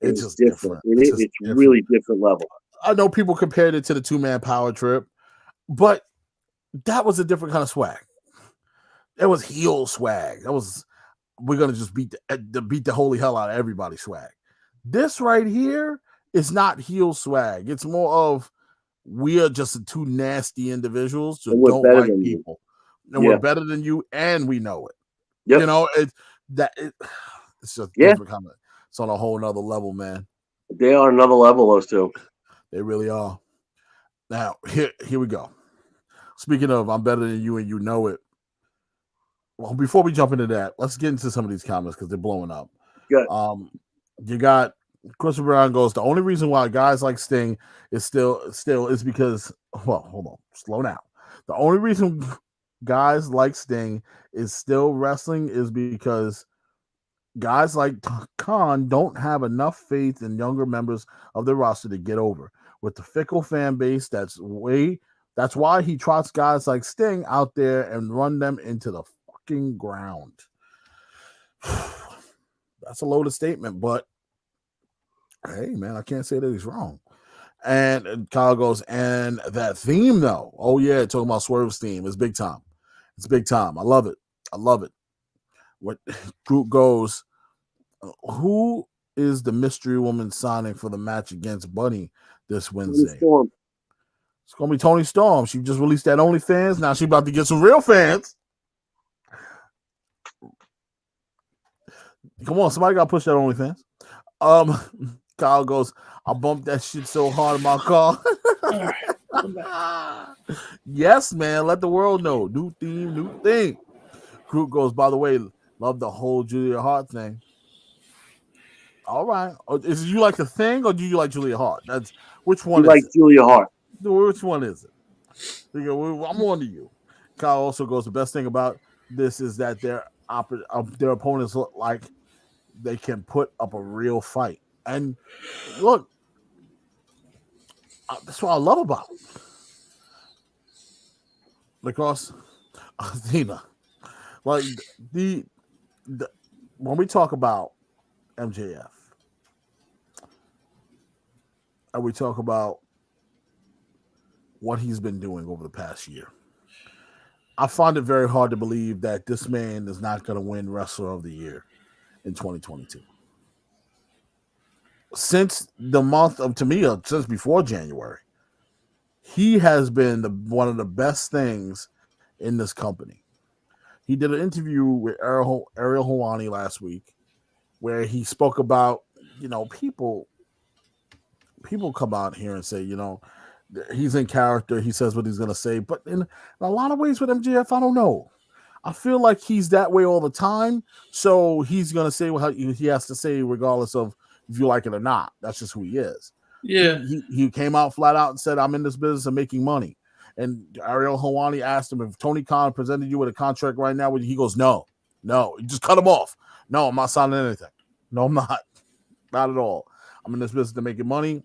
It's just different. It's really different level. I know people compared it to the 2-man power trip, but that was a different kind of swag. It was heel swag. That was, we're gonna just beat the holy hell out of everybody swag. This right here is not heel swag. It's more of, we are just two nasty individuals who don't like people, and we're better than you, and we know it. Yep. You know, it's just different kind of. It's on a whole nother level, man. They are another level, those two. They really are. Now, here we go. Speaking of, I'm better than you, and you know it. Well, before we jump into that, let's get into some of these comments because they're blowing up. Good. You got Christopher Brown goes, the only reason why guys like Sting is still is because, well, hold on, slow down. The only reason guys like Sting is still wrestling is because guys like Khan don't have enough faith in younger members of the roster to get over. With the fickle fan base, that's why he trots guys like Sting out there and run them into the fucking ground. That's a loaded statement, but hey, man, I can't say that he's wrong. And Kyle goes, and that theme, though. Oh, yeah, talking about Swerve's theme. It's big time. It's big time. I love it. I love it. What Groot goes, who is the mystery woman signing for the match against Bunny this Wednesday? It's going to be Toni Storm. She just released that OnlyFans. Now she's about to get some real fans. Come on, somebody got to push that OnlyFans. Kyle goes, I bumped that shit so hard in my car. Yes, man. Let the world know. New theme, new thing. Groot goes, by the way, love the whole Julia Hart thing. All right. Is you like the thing or do you like Julia Hart? That's which one you is like it? Julia Hart. Which one is it? I'm on to you. Kyle also goes, the best thing about this is that their opponents look like they can put up a real fight. And look, that's what I love about it. Because Athena, like the when we talk about MJF and we talk about what he's been doing over the past year, I find it very hard to believe that this man is not going to win Wrestler of the Year in 2022. Since the month of Tamia, since before January, he has been one of the best things in this company. He did an interview with Ariel Helwani last week where he spoke about, people come out here and say, he's in character. He says what he's going to say. But in a lot of ways with MJF, I don't know. I feel like he's that way all the time. So he's going to say what he has to say regardless of if you like it or not. That's just who he is. Yeah. He came out flat out and said, I'm in this business of making money. And Ariel Helwani asked him if Tony Khan presented you with a contract right now. He goes, no. He just cut him off. No, I'm not signing anything. No, I'm not. Not at all. I'm in this business to making money.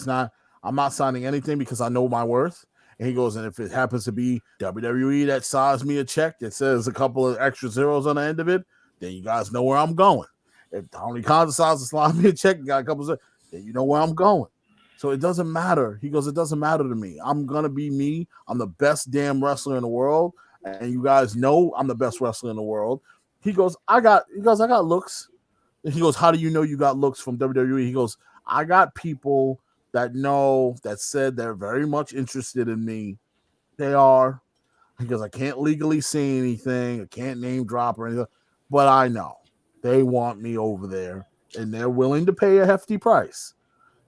I'm not signing anything because I know my worth. And he goes, and if it happens to be WWE that signs me a check that says a couple of extra zeros on the end of it, then you guys know where I'm going. If Tony Khan decides to slide me a check and got a couple of zeros, then you know where I'm going. So it doesn't matter. He goes, it doesn't matter to me. I'm going to be me. I'm the best damn wrestler in the world. And you guys know I'm the best wrestler in the world. He goes, I got looks. And he goes, how do you know you got looks from WWE? He goes, I got people that said they're very much interested in me. They are. He goes, I can't legally say anything. I can't name drop or anything. But I know they want me over there. And they're willing to pay a hefty price.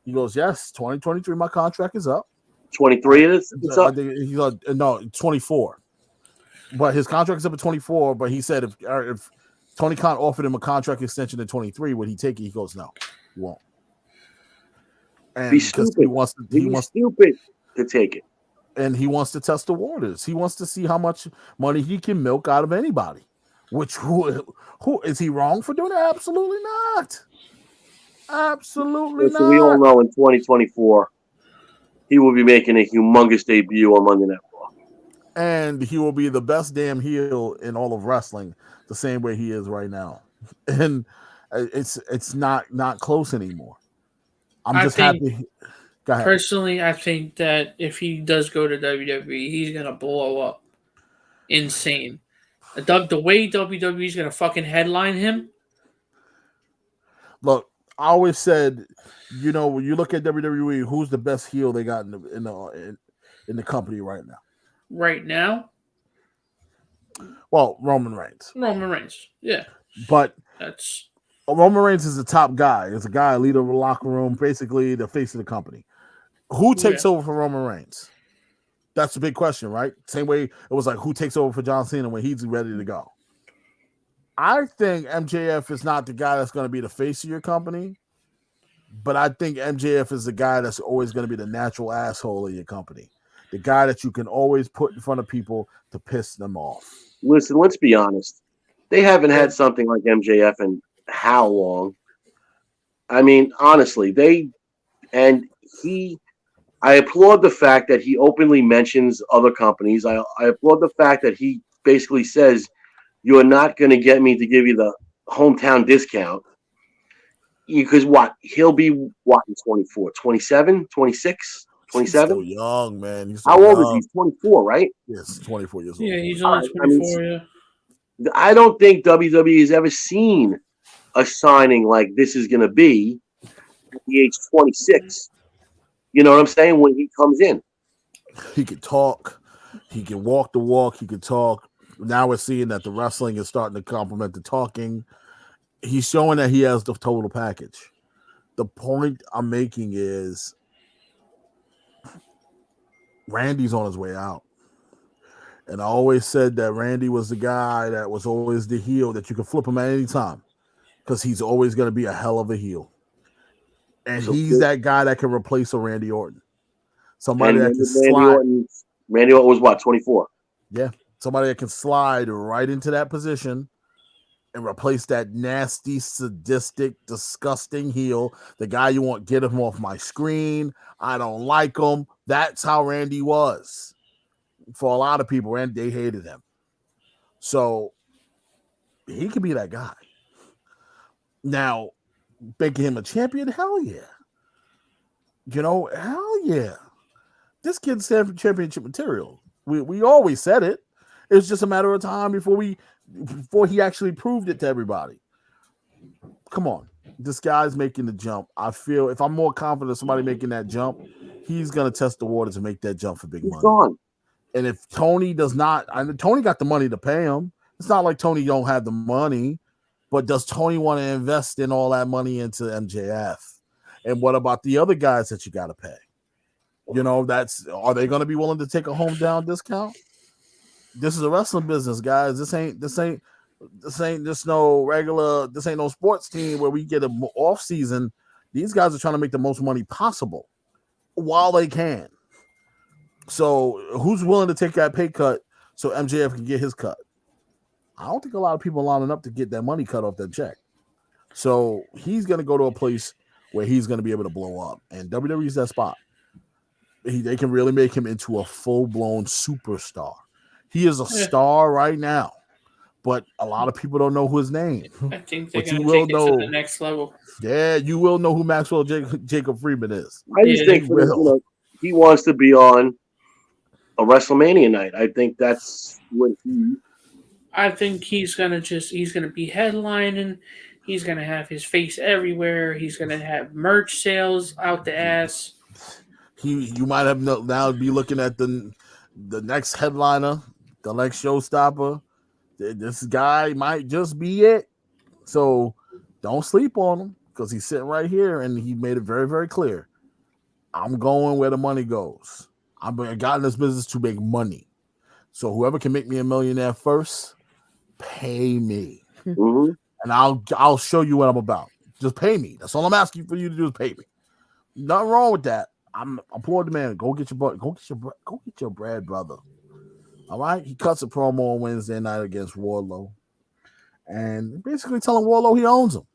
He goes, yes, 2023, my contract is up. 23 is it's up? I think he goes, no, 24. But his contract is up at 24. But he said if Tony Khan offered him a contract extension in 23, would he take it? He goes, no, he won't. And be stupid. He wants stupid to take it. And he wants to test the waters. He wants to see how much money he can milk out of anybody. Which who is he wrong for doing that? Absolutely not. Absolutely not. So we all know in 2024 he will be making a humongous debut on Monday Night Raw. and he will be the best damn heel in all of wrestling, the same way he is right now. And it's not close anymore. I'm I just think happy. Go ahead. personally, I think that if he does go to WWE, he's gonna blow up. Insane. The way WWE is gonna fucking headline him. Look, I always said, when you look at WWE, who's the best heel they got in the company right now? Right now, Well, Roman Reigns. Roman Reigns. Yeah, But that's Roman Reigns is the top guy. It's a guy, leader of the locker room, basically the face of the company. Who takes yeah. over for Roman Reigns? That's the big question, right? Same way it was like, who takes over for John Cena when he's ready to go? I think MJF is not the guy that's going to be the face of your company, but I think MJF is the guy that's always going to be the natural asshole of your company. The guy that you can always put in front of people to piss them off. Listen, let's be honest. They haven't had something like MJF in how long? I mean, honestly, I applaud the fact that he openly mentions other companies. I applaud the fact that he basically says, "You are not going to get me to give you the hometown discount." Because what? He'll be what in 24, 27, 26, He's still 27? young, man. He's How still old is he? young. He's 24, right? Yes, 24 years old. Yeah, he's All only right. I mean, 24. Yeah. I don't think WWE has ever seen a signing like this is going to be at the age 26. You know what I'm saying? When he comes in. He could talk. He can walk the walk. He could talk. Now we're seeing that the wrestling is starting to complement the talking. He's showing that he has the total package. The point I'm making is Randy's on his way out. And I always said that Randy was the guy that was always the heel that you could flip him at any time because he's always going to be a hell of a heel. And So, he's that guy that can replace a Randy Orton. Somebody and that can Randy slide. Orton, Randy Orton was what, 24? Yeah. Somebody that can slide right into that position and replace that nasty, sadistic, disgusting heel. The guy you want, get him off my screen. I don't like him. That's how Randy was. For a lot of people, and they hated him. So he could be that guy. Now, making him a champion, hell yeah. Hell yeah. This kid's championship material. We always said it. It's just a matter of time before he actually proved it to everybody. Come on. This guy's making the jump. I feel if I'm more confident of somebody making that jump, he's gonna test the waters and make that jump for big He's money. gone. And if Tony does not, Tony got the money to pay him. It's not like Tony don't have the money, but does Tony want to invest in all that money into MJF? And what about the other guys that you got to pay? Are they going to be willing to take a hometown discount? This is a wrestling business, guys. This ain't no sports team where we get an off season. These guys are trying to make the most money possible while they can. So who's willing to take that pay cut so MJF can get his cut? I don't think a lot of people are lining up to get that money cut off that check. So he's going to go to a place where he's going to be able to blow up. And WWE's that spot. They can really make him into a full-blown superstar. He is a star right now, but a lot of people don't know his name. I think they're But going you to will take it to know. the next level. Yeah, you will know who Maxwell Jacob Friedman is. I just think he wants to be on a WrestleMania night. I think that's what I think he's gonna be headlining. He's gonna have his face everywhere. He's gonna have merch sales out the ass. You might have now be looking at the next headliner, the next showstopper. This guy might just be it. So don't sleep on him because he's sitting right here and he made it very, very clear. I'm going where the money goes. I got in this business to make money. So whoever can make me a millionaire first, pay me. Mm-hmm. And I'll show you what I'm about. Just pay me. That's all I'm asking for you to do is pay me. Nothing wrong with that. I'm poor man. Go get your bread, brother. All right. He cuts a promo on Wednesday night against Wardlow, and basically telling Wardlow he owns him.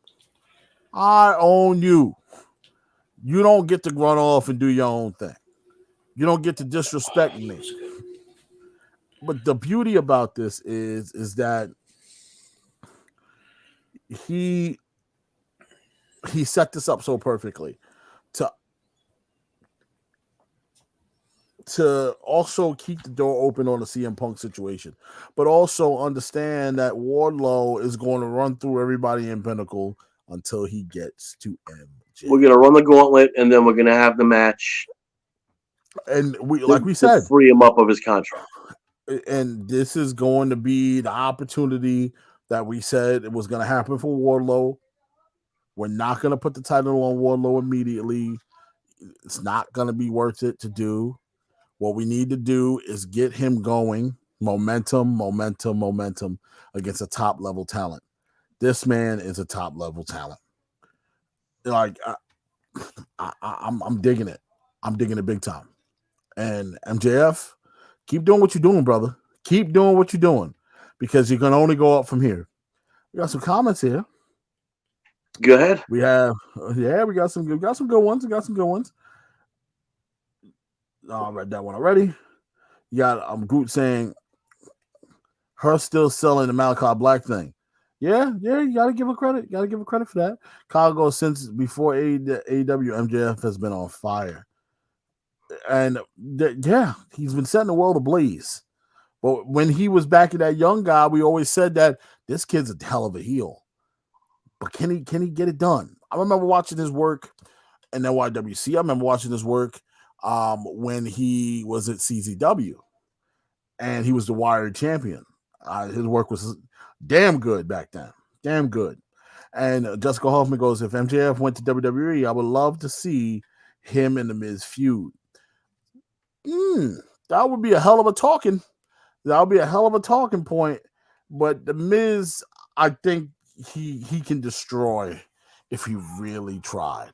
I own you. You don't get to run off and do your own thing. You don't get to disrespect me. But the beauty about this is that he set this up so perfectly to also keep the door open on the CM Punk situation, but also understand that Wardlow is going to run through everybody in Pinnacle until he gets to MJ. We're going to run the gauntlet, and then we're going to have the match. And we said, free him up of his contract. And this is going to be the opportunity that we said it was going to happen for Wardlow. We're not going to put the title on Wardlow immediately. It's not going to be worth it to do. What we need to do is get him going. Momentum against a top level talent. This man is a top level talent. Like I'm digging it. I'm digging it big time. And MJF, keep doing what you're doing, brother. Keep doing what you're doing, because you're gonna only go up from here. We got some comments here. Go ahead. We have, we got some good ones. I read that one already. You got Groot saying her still selling the Malachi Black thing. Yeah, you gotta give her credit. For that. Kyle goes, since before AEW, MJF has been on fire. And he's been setting the world ablaze. But when he was back in that young guy, we always said that this kid's a hell of a heel. But can he get it done? I remember watching his work in NYWC. I remember watching his work when he was at CZW, and he was the Wired champion. His work was damn good back then. Damn good. And Jessica Hoffman goes, if MJF went to WWE, I would love to see him and the Miz feud. That would be a hell of a talking. That would be a hell of a talking point. But the Miz, I think he can destroy if he really tried.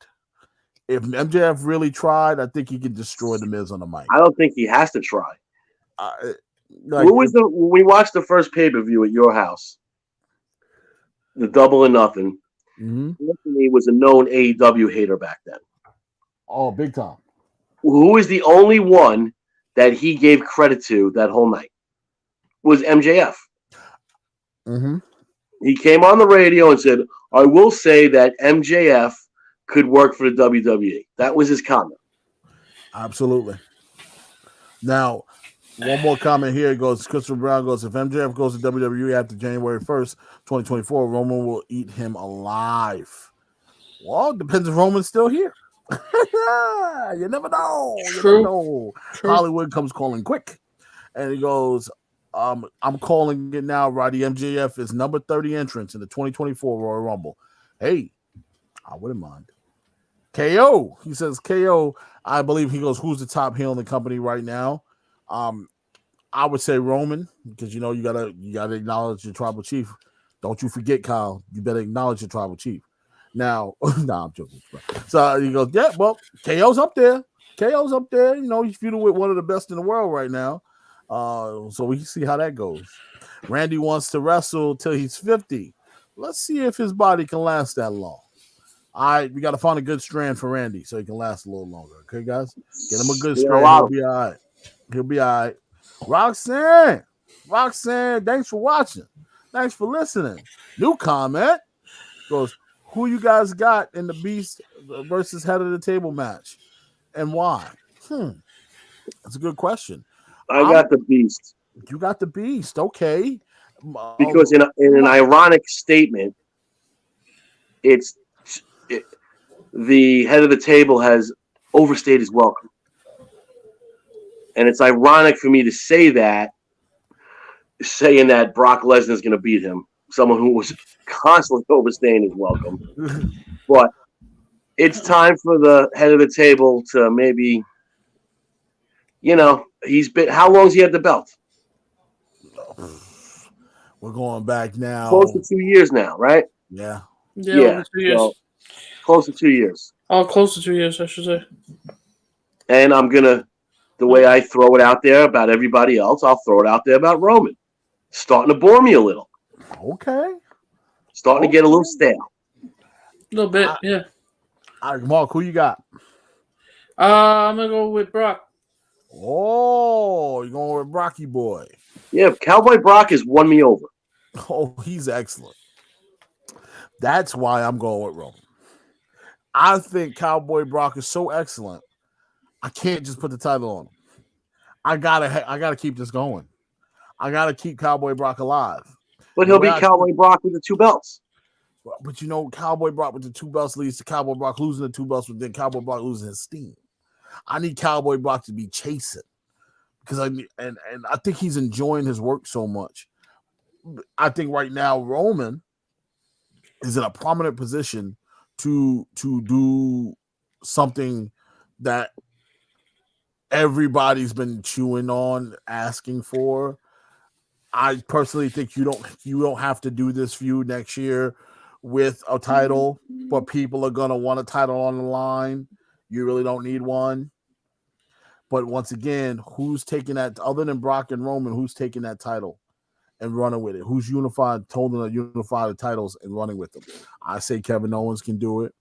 If MJF really tried, I think he can destroy the Miz on the mic. I don't think he has to try. When we watched the first pay-per-view at your house, the Double or Nothing, Anthony was a known AEW hater back then. Oh, big time. Who is the only one that he gave credit to that whole night? Was MJF. He came on the radio and said, I will say that MJF could work for the WWE. That was his comment. Absolutely. Now, one more comment here goes, Christopher Brown goes, if MJF goes to WWE after January 1st, 2024, Roman will eat him alive. Well, it depends if Roman's still here. You never know. True. Hollywood comes calling quick. And he goes, I'm calling it now, Roddy. MJF is number 30 entrance in the 2024 Royal Rumble. Hey, I wouldn't mind. KO. He says KO. I believe he goes, who's the top heel in the company right now? I would say Roman, because you gotta acknowledge your tribal chief. Don't you forget, Kyle. You better acknowledge your tribal chief. Now, I'm joking. So he goes, yeah, well, KO's up there. He's feuding with one of the best in the world right now. So we can see how that goes. Randy wants to wrestle till he's 50. Let's see if his body can last that long. All right, we got to find a good strand for Randy so he can last a little longer. Okay, guys? Get him a good strand. He'll be all right. Roxanne, thanks for watching. Thanks for listening. New comment goes, who you guys got in the Beast versus Head of the Table match and why? That's a good question. I got the Beast. You got the Beast, okay. Because in an ironic statement, the Head of the Table has overstayed his welcome. And it's ironic for me to say that, saying that Brock Lesnar is going to beat him, someone who was constantly overstaying his welcome. But it's time for the Head of the Table to maybe, how long has he had the belt? We're going back now. Close to 2 years now, right? Yeah. Yeah. 2 years. So, close to 2 years. Oh, close to 2 years, I should say. And I'm going to, the way I throw it out there about everybody else, I'll throw it out there about Roman. Starting to bore me a little. Okay. Starting to get a little stale. A little bit, yeah. All right, Mark, who you got? I'm going to go with Brock. Oh, you're going with Brocky Boy. Yeah, Cowboy Brock has won me over. Oh, he's excellent. That's why I'm going with Roman. I think Cowboy Brock is so excellent. I can't just put the title on him. I gotta keep this going. I gotta keep Cowboy Brock alive. But he'll be Cowboy Brock with the 2 belts. But Cowboy Brock with the 2 belts leads to Cowboy Brock losing the 2 belts, but then Cowboy Brock losing his steam. I need Cowboy Brock to be chasing because I think he's enjoying his work so much. I think right now Roman is in a prominent position to do something that everybody's been chewing on, asking for. I personally think you don't have to do this feud next year with a title, but people are gonna want a title on the line. You really don't need one. But once again, who's taking that other than Brock and Roman? Who's taking that title and running with it? Who's told them to unify the titles and running with them? I say Kevin Owens can do it.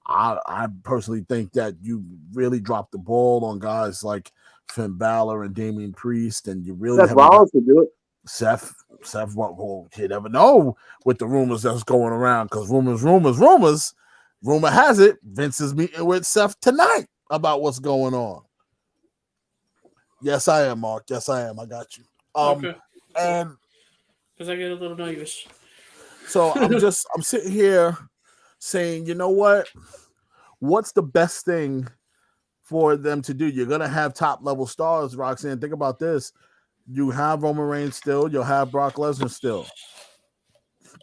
I personally think that you really dropped the ball on guys like Finn Balor and Damian Priest, and you really Seth Rollins can do it. Seth, well, you never know with the rumors that's going around because rumors. Rumor has it Vince is meeting with Seth tonight about what's going on. Yes, I am, Mark. Yes, I am. I got you. Okay. And because I get a little nervous. So I'm sitting here saying, you know what? What's the best thing for them to do? You're gonna have top level stars, Roxanne. Think about this. You have Roman Reigns still, you'll have Brock Lesnar still.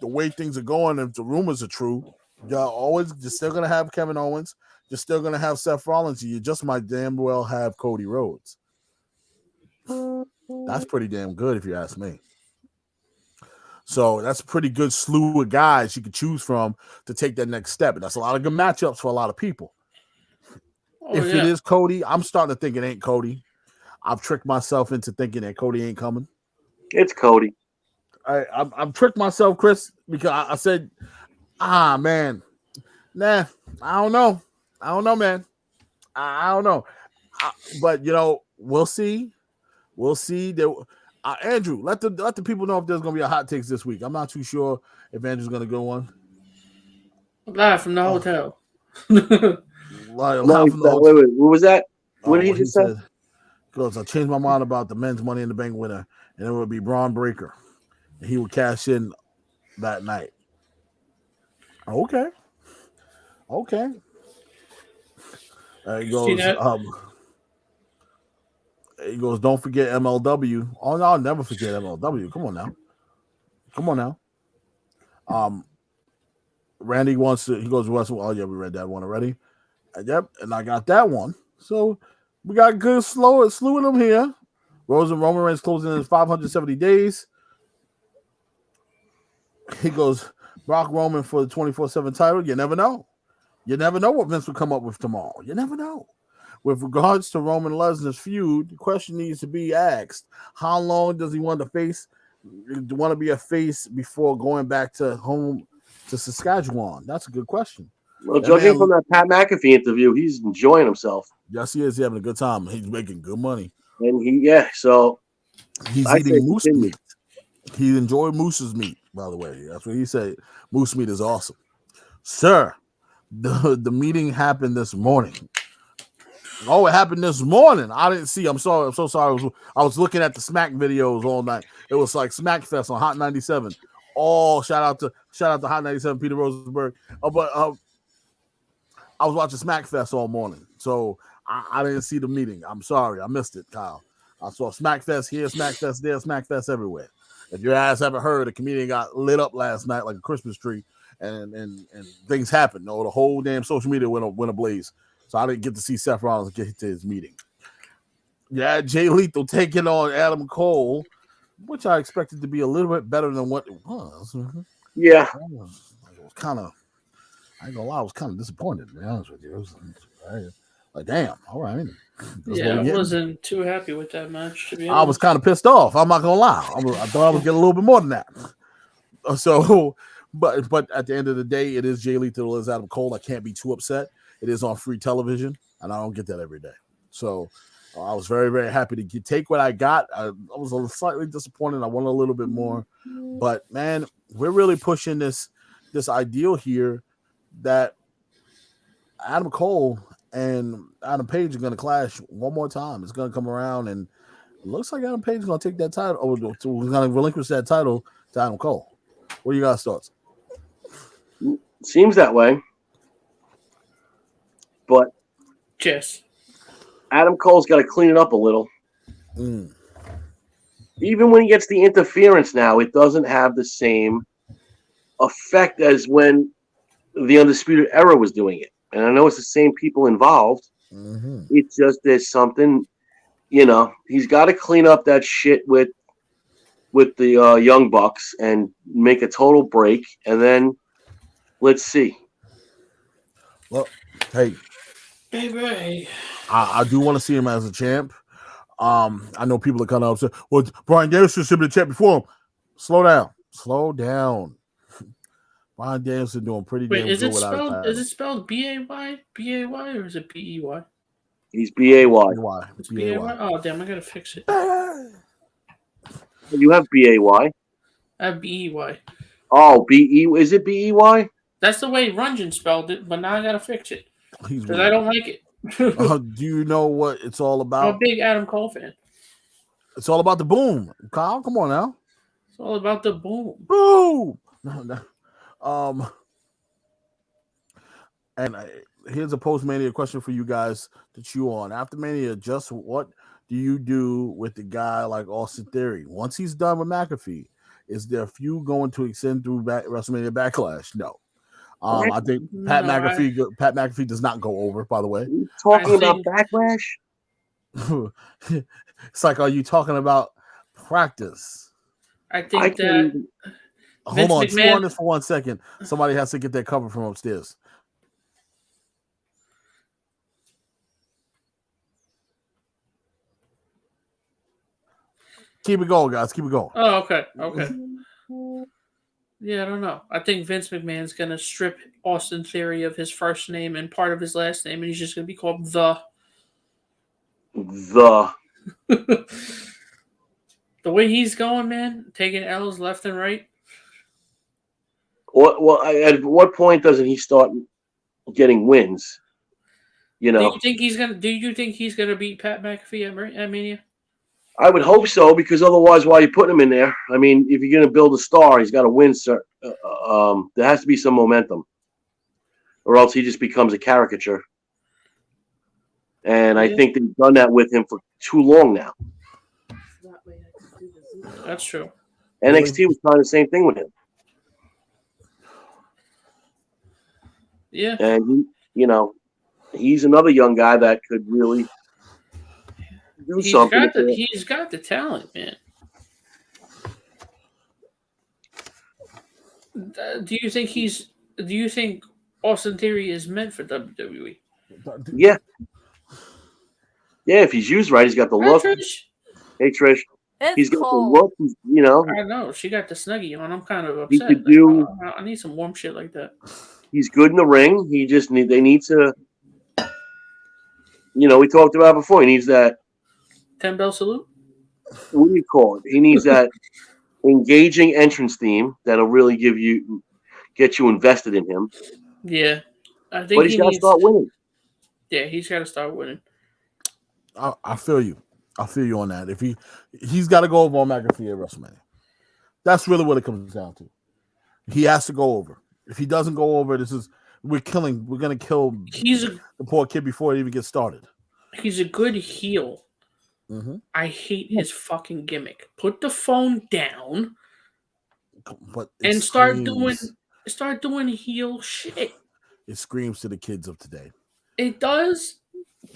The way things are going, if the rumors are true, you're still gonna have Kevin Owens, you're still gonna have Seth Rollins, you just might damn well have Cody Rhodes. That's pretty damn good if you ask me. So that's a pretty good slew of guys you could choose from to take that next step. And that's a lot of good matchups for a lot of people. It is Cody, I'm starting to think it ain't Cody. I've tricked myself into thinking that Cody ain't coming. It's Cody. I've tricked myself, Chris, because I said, man, nah, I don't know, man. I don't know. But, we'll see. We'll see. Andrew, let the people know if there's going to be a hot takes this week. I'm not too sure if Andrew's going to go on. Live from the hotel. Wait, what was that? What did he just say? Because I changed my mind about the men's Money in the Bank winner, and it would be Braun Breaker. And he would cash in that night. Okay. He goes, don't forget MLW. Oh, no, I'll never forget MLW. Come on now. Randy wants to, he goes, oh, yeah, we read that one already. Yep, and I got that one. So we got good slew of them here. Roman Reigns closing in 570 days. He goes, Brock Roman for the 24/7 title. You never know. You never know what Vince will come up with tomorrow. You never know. With regards to Roman Lesnar's feud, the question needs to be asked: how long does he want to be a face before going back to home to Saskatchewan? That's a good question. Well, judging from that Pat McAfee interview, he's enjoying himself. Yes, he is. He's having a good time. He's making good money. And he's eating moose meat. He enjoyed Moose's meat, by the way. That's what he said. Moose meat is awesome. Sir, the meeting happened this morning. Oh, it happened this morning. I didn't see. I'm sorry. I'm so sorry. I was looking at the Smack videos all night. It was like Smack Fest on Hot 97. Oh, shout out to Hot 97, Peter Rosenberg. But I was watching Smack Fest all morning, so I didn't see the meeting. I'm sorry. I missed it, Kyle. I saw Smack Fest here, Smack Fest there, Smack Fest everywhere. If your ass haven't heard, a comedian got lit up last night like a Christmas tree, and things happened. The whole damn social media went ablaze. So I didn't get to see Seth Rollins get to his meeting. Yeah, Jay Lethal taking on Adam Cole, which I expected to be a little bit better than what it was. Yeah. It was kind of, I ain't gonna lie, I was kind of disappointed, to be honest with you. It was like, damn, all right. I wasn't too happy with that match, to be honest. I was kind of pissed off. I'm not gonna lie. I thought I was getting a little bit more than that. So, but at the end of the day, it is Jay Lethal, it is Adam Cole. I can't be too upset. It is on free television, and I don't get that every day. So I was very, very happy to take what I got. I was slightly disappointed. I wanted a little bit more, but man, we're really pushing this ideal here that Adam Cole and Adam Page are going to clash one more time. It's going to come around, and it looks like Adam Page is going to take that title, or we're going to relinquish that title to Adam Cole. What do you guys' thoughts? Seems that way, but Yes, Adam Cole's got to clean it up a little. Even when he gets the interference now, it doesn't have the same effect as when the Undisputed Era was doing it. And I know it's the same people involved. It's just there's something, he's got to clean up that shit with the Young Bucks and make a total break, and then let's see. Well, hey, baby, I do want to see him as a champ. I know people are kind of upset. Well, Bryan Danielson should be the champ before him. Slow down. Bryan Danielson doing pretty damn good without a title. Is it spelled B-A-Y, or is it B-E-Y? He's B-A-Y. It's B-A-Y? Oh, damn, I gotta fix it. You have B-A-Y. I have B-E-Y. Oh, B-E, is it B-E-Y? That's the way Rungeon spelled it, but now I gotta fix it. Because I don't like it. Do you know what it's all about? I'm a big Adam Cole fan. It's all about the boom. Kyle, come on now. It's all about the boom. Boom! And here's a post-Mania question for you guys to chew on. After Mania, just what do you do with the guy like Austin Theory? Once he's done with McAfee, is there a few going to extend through WrestleMania Backlash? No. I think Pat McAfee does not go over, by the way. Are you talking about Backlash? It's like, are you talking about practice? I think that... Hold on, chew on this for 1 second. Somebody has to get that cover from upstairs. Keep it going, guys. Keep it going. Oh, okay. Yeah, I don't know. I think Vince McMahon's going to strip Austin Theory of his first name and part of his last name, and he's just going to be called The. The way he's going, man, taking L's left and right. Well, at what point doesn't he start getting wins? Do you think he's gonna beat Pat McAfee at Mania? I would hope so, because otherwise, why are you putting him in there? I mean, if you're going to build a star, he's got to win. Sir. There has to be some momentum, or else he just becomes a caricature. And I think they've done that with him for too long now. That's true. NXT was trying the same thing with him. Yeah. And, he's another young guy that could really do something. He's got the talent, man. Do you think Austin Theory is meant for WWE? Yeah. Yeah, if he's used right, he's got the look. Trish. Hey, Trish. He's got cold. the look. I know. She got the Snuggie on. I'm kind of upset. He could do. I need some warm shit like that. He's good in the ring. They need to. We talked about it before. He needs that 10-bell salute. What do you call it? He needs that engaging entrance theme that'll really get you invested in him. Yeah, I think. But he's got to start winning. Yeah, he's got to start winning. I feel you. I feel you on that. If he's got to go over on McAfee at WrestleMania. That's really what it comes down to. He has to go over. If he doesn't go over, we're gonna kill the poor kid before it even gets started. He's a good heel. Mm-hmm. I hate his fucking gimmick. Put the phone down, and start doing heel shit. It screams to the kids of today. It does,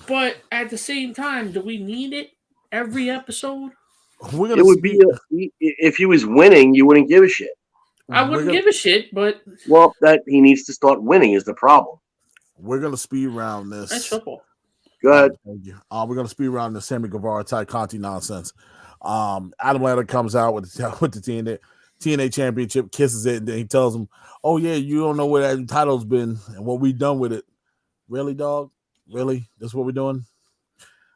but at the same time, do we need it every episode? It would be if he was winning, you wouldn't give a shit. I wouldn't give a shit, but that he needs to start winning is the problem. We're gonna speed round this. That's football. Go ahead. Thank you. We're gonna speed round the Sammy Guevara Ty Conti nonsense. Adam Lambert comes out with the TNA Championship, kisses it, and then he tells him, "Oh yeah, you don't know where that title's been and what we done with it." Really, dog? Really? That's what we're doing?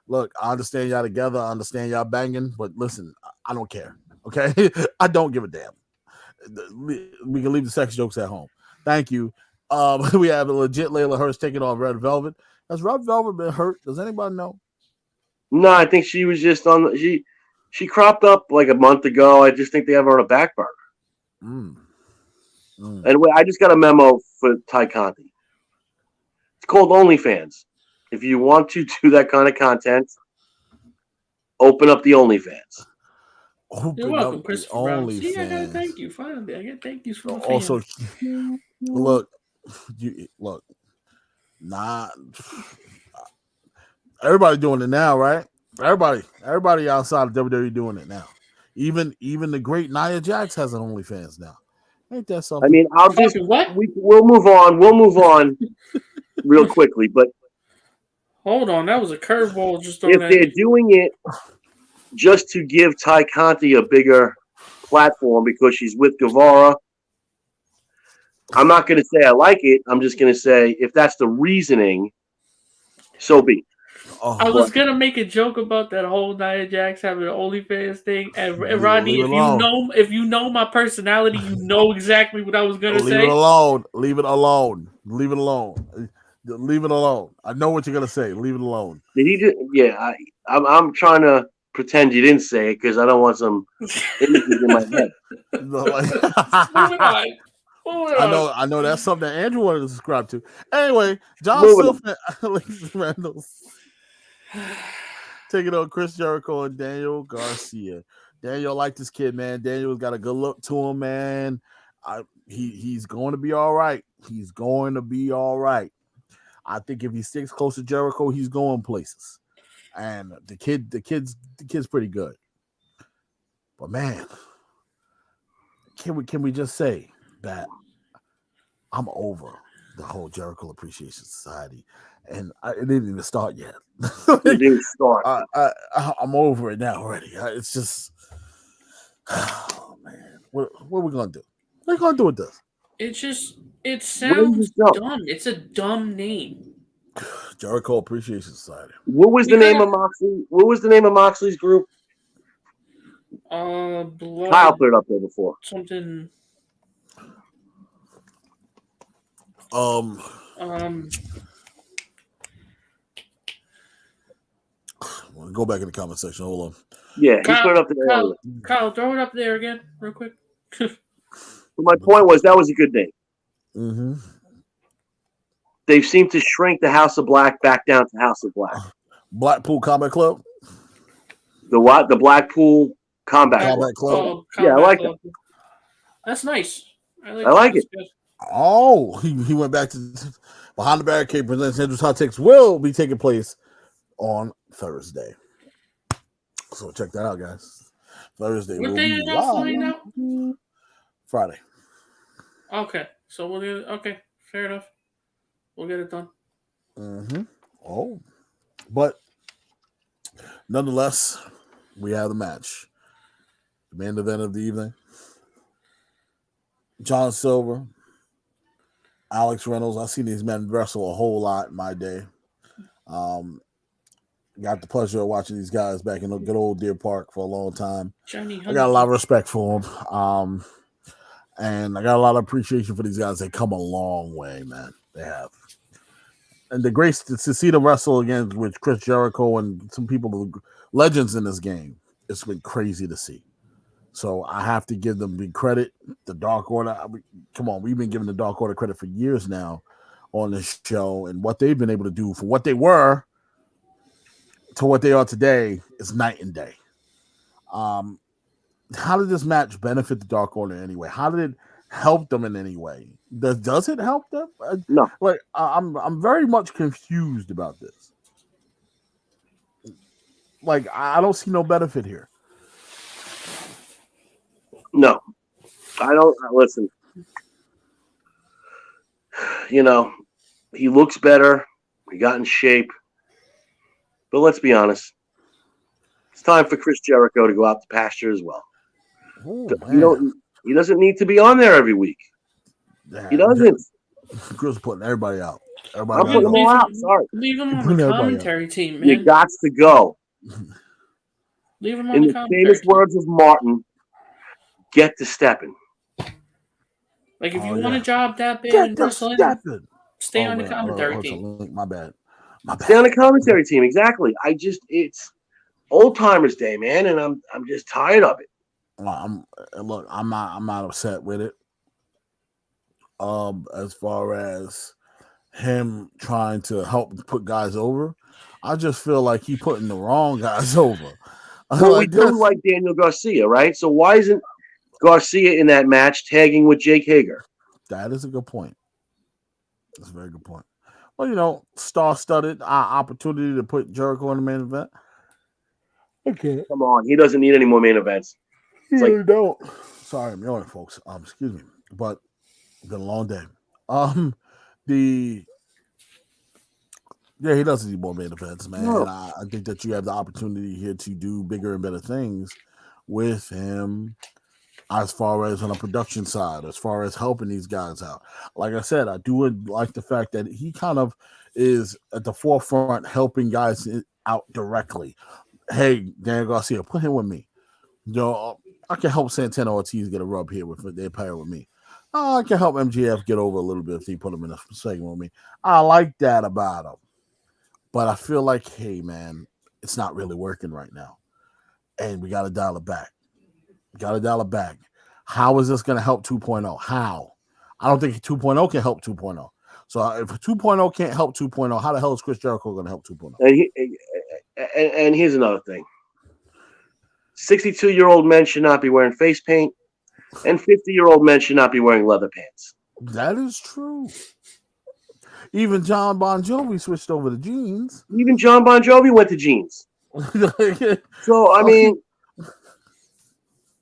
Look, I understand y'all together. I understand y'all banging, but listen, I don't care. Okay, I don't give a damn. We can leave the sex jokes at home. Thank you. We have a legit Layla Hurst taking on Red Velvet. Has Red Velvet been hurt? Does anybody know? No, I think she was just on. She cropped up like a month ago. I just think they have her on a back burner. And I just got a memo for Ty Conti. It's called OnlyFans. If you want to do that kind of content, open up the OnlyFans. You're welcome, Christopher Brown. See, I gotta thank you. Finally, I gotta thank you from the fans. Also, look, everybody doing it now, right? Everybody outside of WWE doing it now. Even the great Nia Jax has an OnlyFans now. Ain't that something? I mean, we'll move on. We'll move on real quickly, but hold on, that was a curveball. Just if they're doing it just to give Ty Conti a bigger platform because she's with Guevara, I'm not going to say I like it. I'm just going to say if that's the reasoning, so be it. I was gonna make a joke about that whole Nia Jax having an OnlyFans thing, and Rodney, if you know my personality, you know exactly what I was gonna say. Leave it alone. Leave it alone. Leave it alone. Leave it alone. I know what you're gonna say. Leave it alone. Did he just? Yeah, I'm trying to pretend you didn't say it because I don't want some images in my head. I know that's something that Andrew wanted to subscribe to. Anyway, John Silver and Alex Reynolds taking on Chris Jericho and Daniel Garcia. Daniel liked this kid, man. Daniel's got a good look to him, man. He's going to be all right. He's going to be all right. I think if he sticks close to Jericho, he's going places. And the kid's pretty good. But man, can we just say that I'm over the whole Jericho Appreciation Society, and it didn't even start yet. It didn't start. I'm over it now already. It's just, oh man, what are we gonna do? What are we gonna do with this? It sounds dumb. It's a dumb name. Jericho Appreciation Society. What was the name of Moxley? What was the name of Moxley's group? Blood, Kyle put it up there before. Something. Go back in the comment section. Hold on. Yeah, he put it up there. Kyle, throw it up there again, real quick. My point was that was a good name. Mm-hmm. They seem to shrink the House of Black back down to House of Black. Blackpool Combat Club. The what? The Blackpool Combat Club. Yeah, I like that. That's nice. I like it. Oh, he went back to Behind the Barricade presents Andrew's Hot Takes will be taking place on Thursday. So check that out, guys. Thursday. What day is that flying out? Friday. Okay. So we'll do okay, fair enough. We'll get it done. Mm-hmm. Oh. But nonetheless, we have the match. The main event of the evening. John Silver, Alex Reynolds. I've seen these men wrestle a whole lot in my day. Got the pleasure of watching these guys back in the good old Deer Park for a long time. I got a lot of respect for them. And I got a lot of appreciation for these guys. They come a long way, man. They have. And the grace to see them wrestle again with Chris Jericho and some people, legends in this game, it's been crazy to see. So I have to give them big credit. The Dark Order, come on, we've been giving the Dark Order credit for years now on this show, and what they've been able to do for what they were to what they are today is night and day. How did this match benefit the Dark Order anyway? How did it help them in any way? Does it help them? No. Like I'm very much confused about this. Like I don't see no benefit here. No, I don't. Listen, you know, he looks better. He got in shape. But let's be honest. It's time for Chris Jericho to go out to pasture as well. Ooh, he doesn't need to be on there every week. Yeah, he doesn't. Chris putting everybody out. I'm putting them all out. Sorry. Leave him on the commentary team, man. You got to go. Leave him on In the the commentary famous team. words of Martin, get to stepping. Like, if you want a job that bad in wrestling, stay on the commentary team. My bad. Stay on the commentary team, exactly. It's old timers day, man, and I'm just tired of it. I'm not upset with it. As far as him trying to help put guys over, I just feel like he putting the wrong guys over. Well, we do like Daniel Garcia, right? So why isn't Garcia in that match tagging with Jake Hager? That is a good point. That's a very good point. Well, star-studded opportunity to put Jericho in the main event. Okay. Come on, he doesn't need any more main events. You don't. Sorry, I'm yawning, folks. Excuse me, but it's been a long day. He doesn't need more main events, man. No. And I think that you have the opportunity here to do bigger and better things with him, as far as on a production side, as far as helping these guys out. Like I said, I do like the fact that he kind of is at the forefront helping guys out directly. Hey, Dan Garcia, put him with me. I can help Santana Ortiz get a rub here with their pair with me. I can help MJF get over a little bit if they put him in a segment with me. I like that about him. But I feel like, hey, man, it's not really working right now. And we got to dial it back. How is this going to help 2.0? How? I don't think 2.0 can help 2.0. So if 2.0 can't help 2.0, how the hell is Chris Jericho going to help 2.0? And here's another thing. 62-year-old men should not be wearing face paint, and 50-year-old men should not be wearing leather pants. That is true. Even John Bon Jovi switched over to jeans. Even John Bon Jovi went to jeans. So, I mean...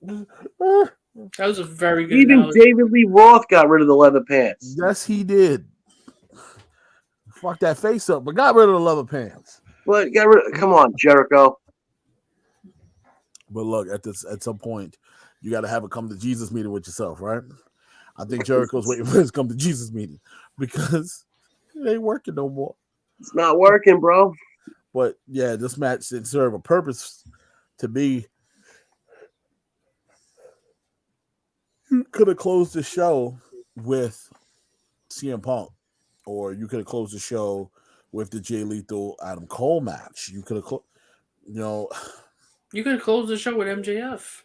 That was a very good Even analogy. David Lee Roth got rid of the leather pants. Yes, he did. Fuck that face up, but got rid of the leather pants. But come on, Jericho. But look, at some point, you got to have a come to Jesus meeting with yourself, right? I think Jericho's waiting for his come to Jesus meeting because it ain't working no more. It's not working, bro. But yeah, this match did serve a purpose to be. You could have closed the show with CM Punk, or you could have closed the show with the Jay Lethal Adam Cole match. You could have, You could have closed the show with MJF.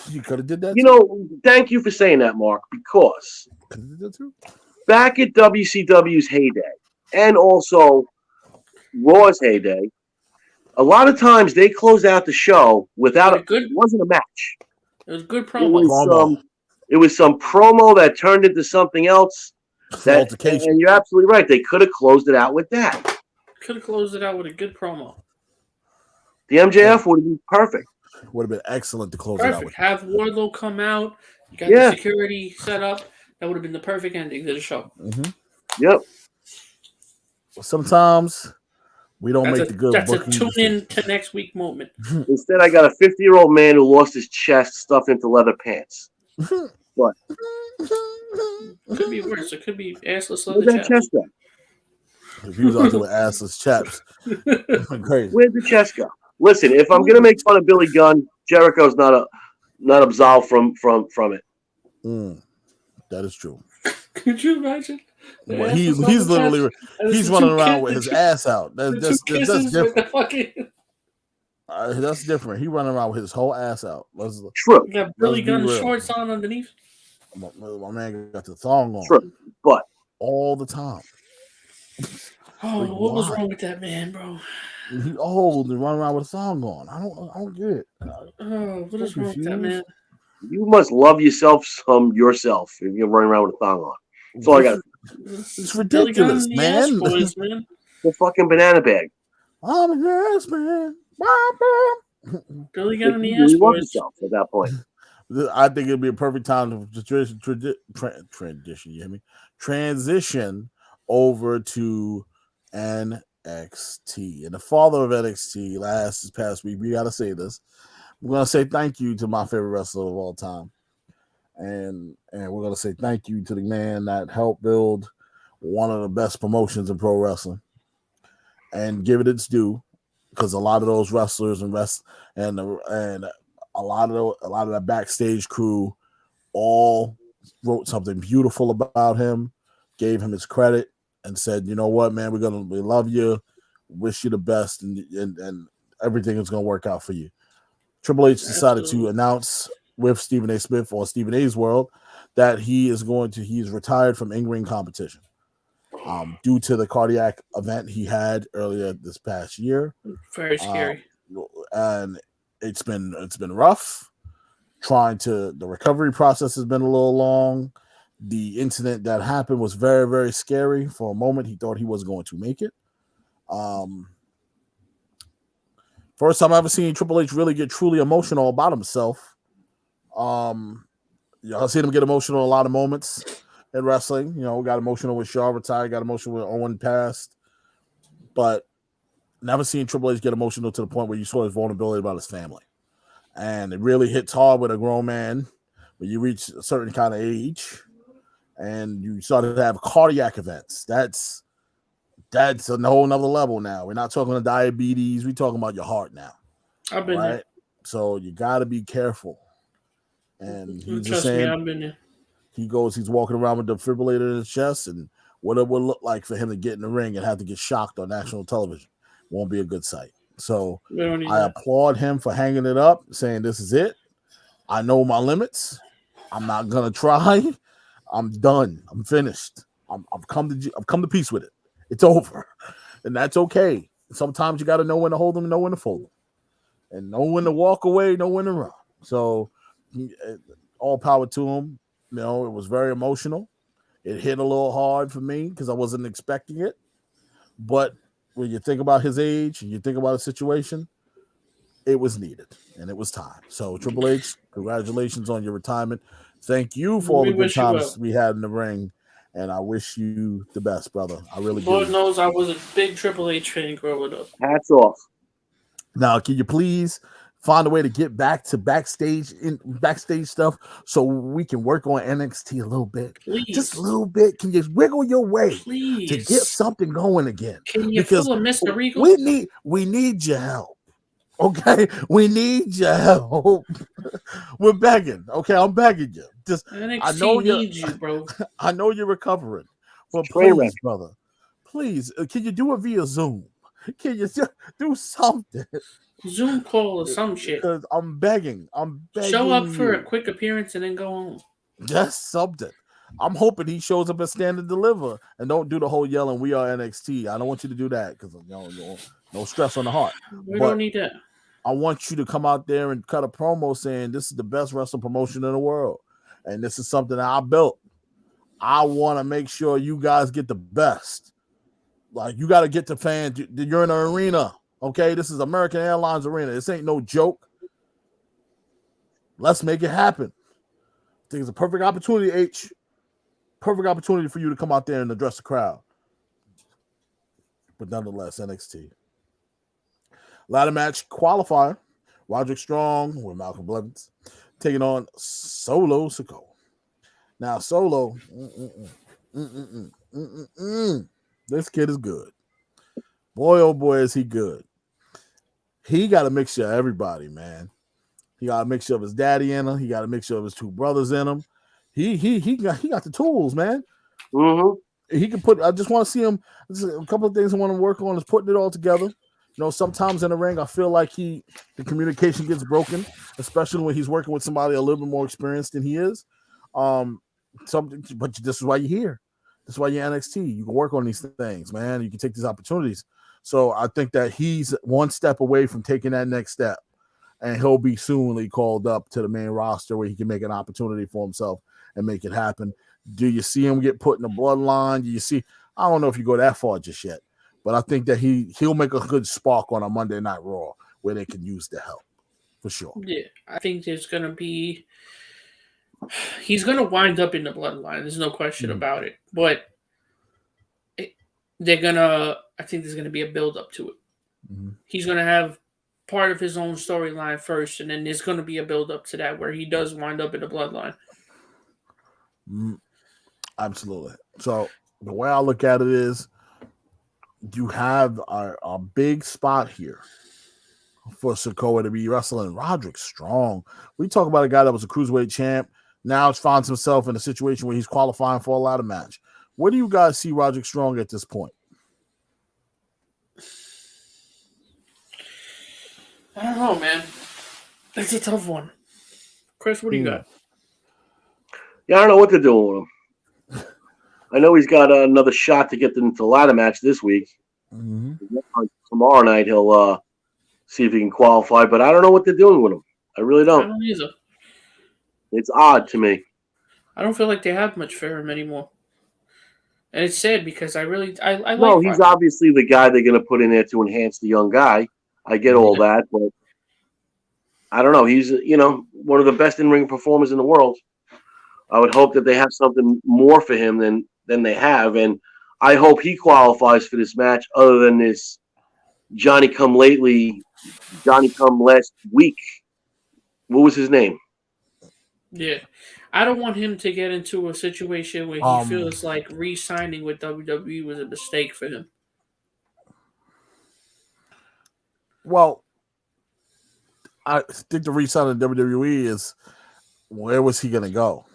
You could have did that. Thank you for saying that, Mark, because back at WCW's heyday and also Raw's heyday, a lot of times they closed out the show without it wasn't a match. It was good promo. It was some promo that turned into something else. And you're absolutely right. They could have closed it out with that. Could have closed it out with a good promo. The MJF would have been perfect. Would have been excellent to close it out with. Have Wardlow come out. You got the security set up. That would have been the perfect ending to the show. Mm-hmm. Yep. Sometimes we don't make the good. That's a tune in to next week moment. Instead, I got a 50-year-old man who lost his chest stuffed into leather pants. What? Could be worse. It could be assless leather leather chest go? If he was out there with assless chaps, crazy. Where'd the chest go? Listen, if I'm gonna make fun of Billy Gunn, Jericho's not absolved from it. That is true. Could you imagine? Well, he's literally running around with his ass out. That's different. That's different. He running around with his whole ass out. True. You got Billy Gunn shorts on underneath. My man got the thong on. True, but all the time. Oh, what was wrong with that man, bro? He old and running around with a thong on. I don't get it. Oh, what is wrong with that man? You must love yourself if you're running around with a thong on. That's all I got. It's ridiculous, man. The fucking banana bag. I'm a yes man. Billy Gunn in the ass boys. At that point. I think it'd be a perfect time to transition. You hear me? Transition over to NXT. And the father of NXT this past week, we gotta say this. We're gonna say thank you to my favorite wrestler of all time. And we're gonna say thank you to the man that helped build one of the best promotions in pro wrestling, and give it its due, because a lot of those wrestlers and a lot of that backstage crew all wrote something beautiful about him, gave him his credit, and said, "You know what, man, we love you, wish you the best, and everything is gonna work out for you." Triple H decided to announce with Stephen A. Smith on Stephen A's World that he's retired from in-ring competition due to the cardiac event he had earlier this past year. Very scary. And it's been rough. The recovery process has been a little long. The incident that happened was very, very scary. For a moment, he thought he was going to make it. First time I've ever seen Triple H really get truly emotional about himself. I've seen him get emotional in a lot of moments in wrestling. Got emotional with Shaw retired, got emotional with Owen passed, but never seen Triple H get emotional to the point where you saw his vulnerability about his family. And it really hits hard with a grown man when you reach a certain kind of age and you start to have cardiac events. That's a whole nother level now. We're not talking about diabetes. We're talking about your heart now. I've been there. So you got to be careful. And he's just saying, I've been there. He's walking around with the defibrillator in his chest, and what it would look like for him to get in the ring and have to get shocked on national television won't be a good sight. So I applaud him for hanging it up, saying this is it. I know my limits. I'm not gonna try. I'm done. I'm finished. I've come to peace with it. It's over, and that's okay. Sometimes you got to know when to hold them, and know when to fold them, and know when to walk away, know when to run. So, all power to him. It was very emotional. It hit a little hard for me because I wasn't expecting it. But when you think about his age and you think about the situation, it was needed and it was time. So Triple H, congratulations on your retirement. Thank you for all the good times we had in the ring. And I wish you the best, brother. I really do. Lord knows I was a big Triple H fan growing up. Hats off. Now, can you please find a way to get back to backstage stuff so we can work on NXT a little bit? Please. Just a little bit. Can you wiggle your way Please. to get something going again? Can you pull a Mr. Regal? We need your help. Okay, we need your help. We're begging. Okay, I'm begging you. NXT needs you, bro. I know you're recovering, but please, brother, please, can you do it via Zoom? Can you do something? Zoom call or some shit. Because I'm begging. Show up for a quick appearance and then go home. Just something. I'm hoping he shows up and Stand and Deliver and don't do the whole yelling, "We are NXT." I don't want you to do that because no stress on the heart. We don't need that. I want you to come out there and cut a promo saying this is the best wrestling promotion in the world. And this is something that I built. I want to make sure you guys get the best. Like, you got to get the fans. You're in an arena, okay? This is American Airlines Arena. This ain't no joke. Let's make it happen. I think it's a perfect opportunity, H. Perfect opportunity for you to come out there and address the crowd. But nonetheless, NXT. Ladder match qualifier. Roderick Strong with Malcolm Blevins taking on Solo Sikoa. Now, Solo, this kid is good. Boy, oh boy, is he good. He got a mixture of everybody, man. He got a mixture of his daddy in him. He got a mixture of his two brothers in him. He got the tools, man. Mm-hmm. He can put. I just want to see him. A couple of things I want to work on is putting it all together. Sometimes in the ring, I feel like the communication gets broken, especially when he's working with somebody a little bit more experienced than he is. But this is why you're here. This is why you're NXT. You can work on these things, man. You can take these opportunities. So I think that he's one step away from taking that next step, and he'll be soonly called up to the main roster where he can make an opportunity for himself and make it happen. Do you see him get put in the bloodline? Do you see? I don't know if you go that far just yet. But I think that he'll make a good spark on a Monday Night Raw where they can use the help, for sure. Yeah, I think there's going to be... He's going to wind up in the bloodline. There's no question about it. But they're going to... I think there's going to be a build-up to it. Mm-hmm. He's going to have part of his own storyline first, and then there's going to be a build-up to that where he does wind up in the bloodline. Absolutely. So... the way I look at it is you have a big spot here for Sikoa to be wrestling Roderick Strong. We talk about a guy that was a cruiserweight champ. Now finds himself in a situation where he's qualifying for a ladder match. Where do you guys see Roderick Strong at this point? I don't know, man. That's a tough one. Chris, what do you got? Yeah, I don't know what they're doing with him. I know he's got another shot to get into the ladder match this week. Mm-hmm. Tomorrow night he'll see if he can qualify, but I don't know what they're doing with him. I really don't. I don't either. It's odd to me. I don't feel like they have much for him anymore. And it's sad because I like No, he's obviously the guy they're going to put in there to enhance the young guy. I get all that, but I don't know. He's, one of the best in-ring performers in the world. I would hope that they have something more for him than they have, and I hope he qualifies for this match other than this Johnny come last week. What was his name? Yeah. I don't want him to get into a situation where he feels like re-signing with WWE was a mistake for him. Well, I think the re-signing of WWE is where was he going to go?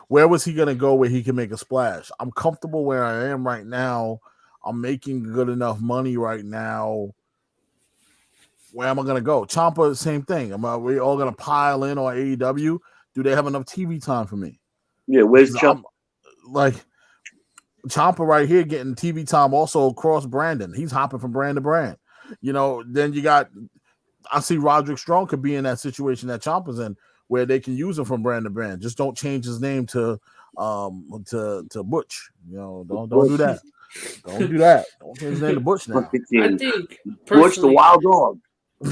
Where was he going to go where he can make a splash? I'm comfortable where I am right now. I'm making good enough money right now. Where am I going to go? Ciampa, same thing. We all going to pile in on AEW? Do they have enough TV time for me? Yeah, where's Ciampa? Like Ciampa right here getting TV time also across Brandon. He's hopping from brand to brand. Then you got I see Roderick Strong could be in that situation that Ciampa's in where they can use him from brand to brand. Just don't change his name to Butch. Don't do that. Don't do that. Don't change his name to Butch now. I think Butch the Wild Dog.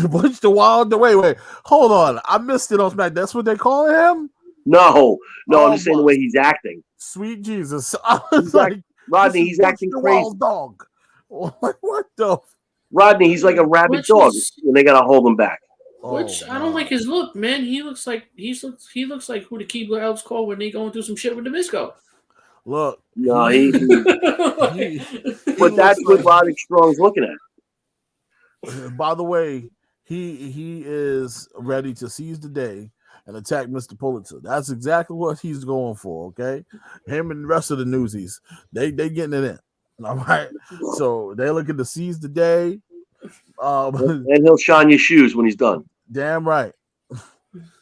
Butch the Wild Dog. Wait. Hold on. I missed it on Smack. That's what they call him? No. I'm just saying the way he's acting. Sweet Jesus. I was Rodney, he's acting the crazy. Wild Dog. What the? Rodney, he's like a rabid dog, and they gotta hold him back. Which I don't like his look, man. He looks like he looks like who the Keebler Elves call when they going through some shit with the Bisco. Look, no, but that's what Roderick Strong's looking at. By the way, he is ready to seize the day and attack Mr. Pulitzer. That's exactly what he's going for. Okay, him and the rest of the newsies, they getting it in. All right, so they're looking to seize the day. And he'll shine your shoes when he's done. Damn right.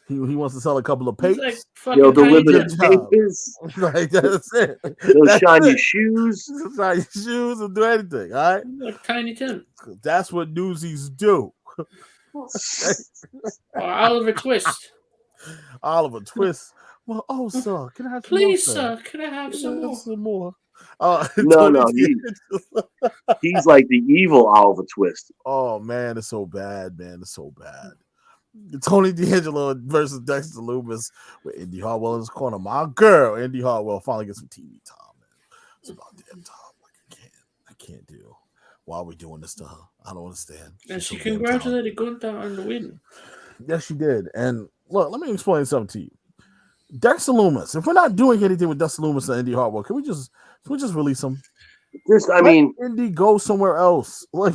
He wants to sell a couple of papers. He'll deliver the papers. Like, that's it. He'll shine your shoes. Shine your shoes and do anything. All right. Like Tiny Tim. That's what newsies do. Oliver Twist. Oliver Twist. Well, sir, can I have some Please, more, sir, can I have some more? Some more. No, he's like the evil Oliver Twist. Oh man, it's so bad, It's so bad. Tony D'Angelo versus Dexter Lumis with Indy Hartwell in his corner. My girl, Indy Hartwell, finally gets some TV time, man. It's about damn time. Like I can't do. Why are we doing this to her? I don't understand. And she congratulated Gunther on the win. Yes, she did. And look, let me explain something to you. Dexter Lumis. If we're not doing anything with Dexter Lumis and Indy Hartwell, can we just release him? Let Indy go somewhere else. Like,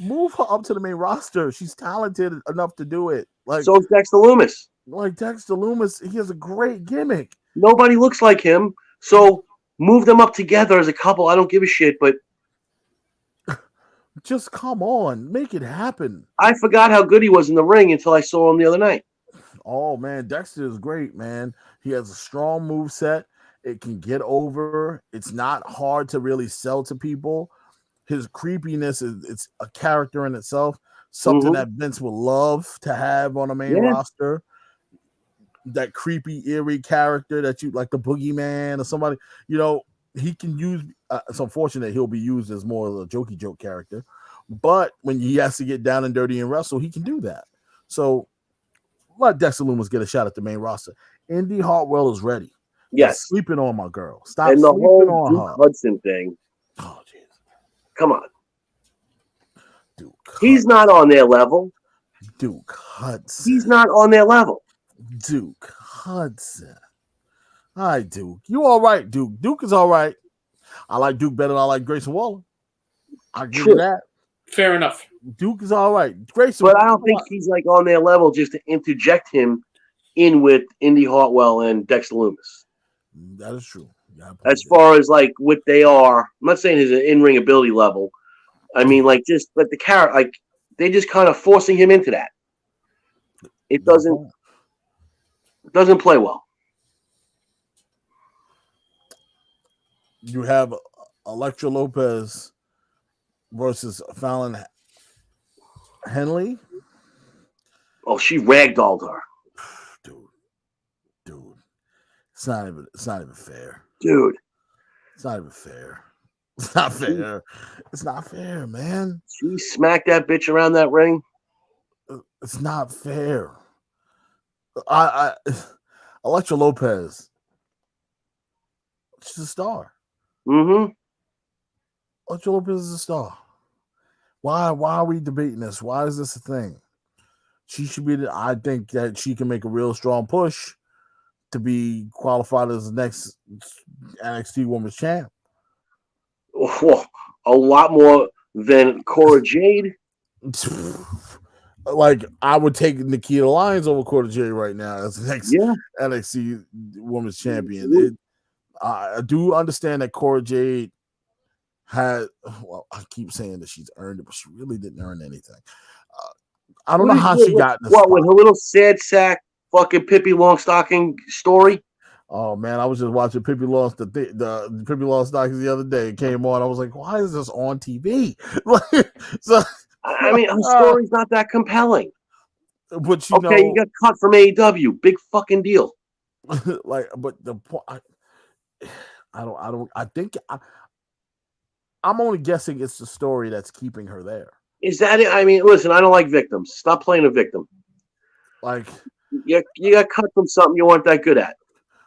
move her up to the main roster. She's talented enough to do it. Like, so is Dexter Lumis. Like Dexter Lumis, he has a great gimmick. Nobody looks like him. So move them up together as a couple. I don't give a shit, but just come on, make it happen. I forgot how good he was in the ring until I saw him the other night. Oh man, Dexter is great, man. He has a strong move set. It can get over. It's not hard to really sell to people. His creepiness it's a character in itself. Something that Vince would love to have on a main roster. That creepy, eerie character that you like, the boogeyman or somebody. He can use. It's unfortunate he'll be used as more of a jokey joke character, but when he has to get down and dirty and wrestle, he can do that. So let Dexter Lumis get a shot at the main roster. Indy Hartwell is ready. Yes, sleeping on my girl. Stop and the sleeping whole on Duke her. Hudson thing. Oh, jeez. Come on. Duke He's not on their level. Duke Hudson. He's not on their level. Duke Hudson. All right, Duke. You all right, Duke. Duke is all right. I like Duke better than I like Grayson Waller. I'll give True. you that. Fair enough. Duke is all right. Grayson, but I don't think he's like on their level just to interject him in with Indy Hartwell and Dexter Lumis. That is true. As far as like what they are, I'm not saying his in-ring ability level. I mean, like just like the character, like they just kind of forcing him into that. It doesn't play well. You have Elektra Lopez versus Fallon Henley. Oh, she ragdolled her, dude. It's not even fair, dude. It's not even fair. It's not fair. It's not fair, man. She smacked that bitch around that ring. It's not fair. Elektra Lopez, she's a star. Mm-hmm. Elektra Lopez is a star. Why are we debating this? Why is this a thing? She should be. I think that she can make a real strong push to be qualified as the next NXT Women's Champ. Oh, a lot more than Cora Jade. Like I would take Nikita Lyons over Cora Jade right now as the next NXT Women's Champion. I do understand that Cora Jade had. Well, I keep saying that she's earned it, but she really didn't earn anything. I don't know how she got in this spot. With her little sad sack fucking Pippi Longstocking story? Oh man, I was just watching Pippi Longstocking the Pippi Longstockings the other day. It came on. I was like, why is this on TV? I mean, her story's not that compelling. But you got cut from AEW. Big fucking deal. But the point, I think I'm only guessing it's the story that's keeping her there. Is that it? I mean, listen, I don't like victims. Stop playing a victim. Like you got cut from something you weren't that good at.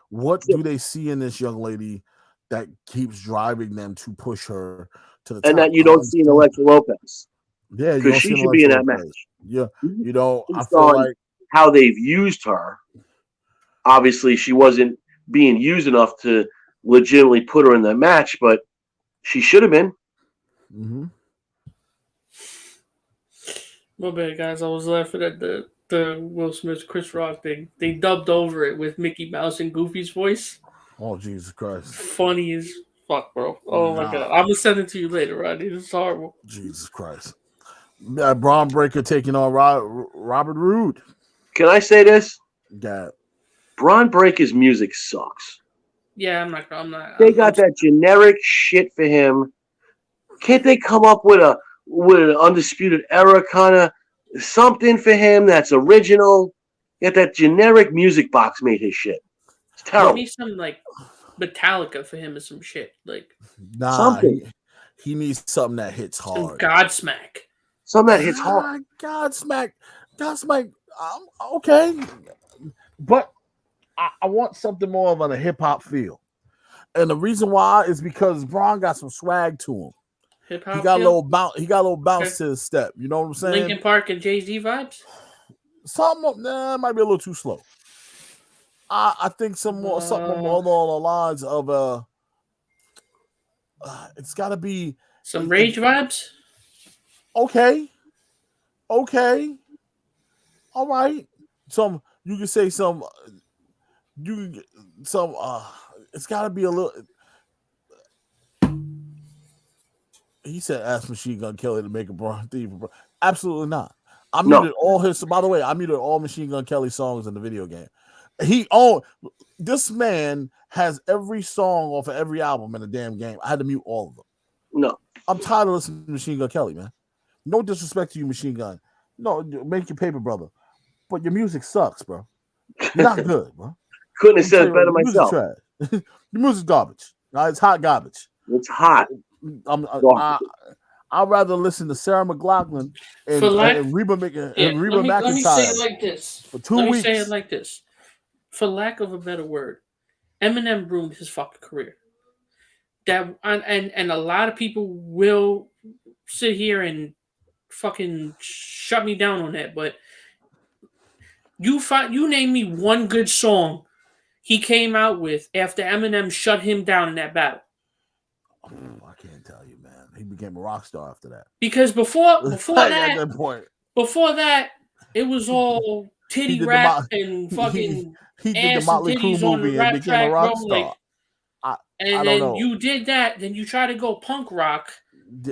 What do they see in this young lady that keeps driving them to push her to the top? And that you don't see in Elektra Lopez. Yeah, because she should be in that match. Yeah, I feel like how they've used her. Obviously, she wasn't being used enough to legitimately put her in that match, but she should have been. Mm-hmm. My bad, guys. I was laughing at the Will Smith Chris Rock thing. They dubbed over it with Mickey Mouse and Goofy's voice. Oh, Jesus Christ. Funny as fuck, bro. Oh, my God. I'm going to send it to you later, Rodney. It's horrible. Jesus Christ. Braun Breaker taking on Robert Roode. Can I say this? Yeah. Braun Breaker's music sucks. Yeah, I'm not. They got that generic shit for him. Can't they come up with an Undisputed Era kind of something for him that's original? Yet that generic music box made his shit. It's terrible. Give me some like Metallica for him or some shit. Like something. He needs something that hits hard. Some Godsmack. Something that hits hard. Godsmack. Okay. But I want something more of a hip hop feel. And the reason why is because Braun got some swag to him. Hip-hop he got feel? a little bounce to his step. You know what I'm saying? Linkin Park and Jay-Z vibes? Something might be a little too slow. I think something more along the lines of it's got to be some Rage vibes. Okay, all right. You can say some. It's got to be a little. He said, "Ask Machine Gun Kelly to make a Braun theme." Absolutely not. I muted all his. By the way, I muted all Machine Gun Kelly songs in the video game. This man has every song off of every album in the damn game. I had to mute all of them. No, I'm tired of listening to Machine Gun Kelly, man. No disrespect to you, Machine Gun. No, make your paper, brother. But your music sucks, bro. You're not good, bro. Couldn't have said it better myself. Your music's garbage. It's hot garbage. It's hot. I'd rather listen to Sarah McLachlan and Reba McIntyre. Let me say it like this. For 2 weeks. Let me say it like this. For lack of a better word, Eminem ruined his fucking career. And a lot of people will sit here and fucking shut me down on that, but you name me one good song he came out with after Eminem shut him down in that battle. I can't tell you, man. He became a rock star after that. Because before Like, that, at that point, it was all titty did rap and he fucking did the ass and Motley Crue titties on the movie and rap became a track, bro. rock Like, star. I and don't then know. you did that, then you try to go punk rock,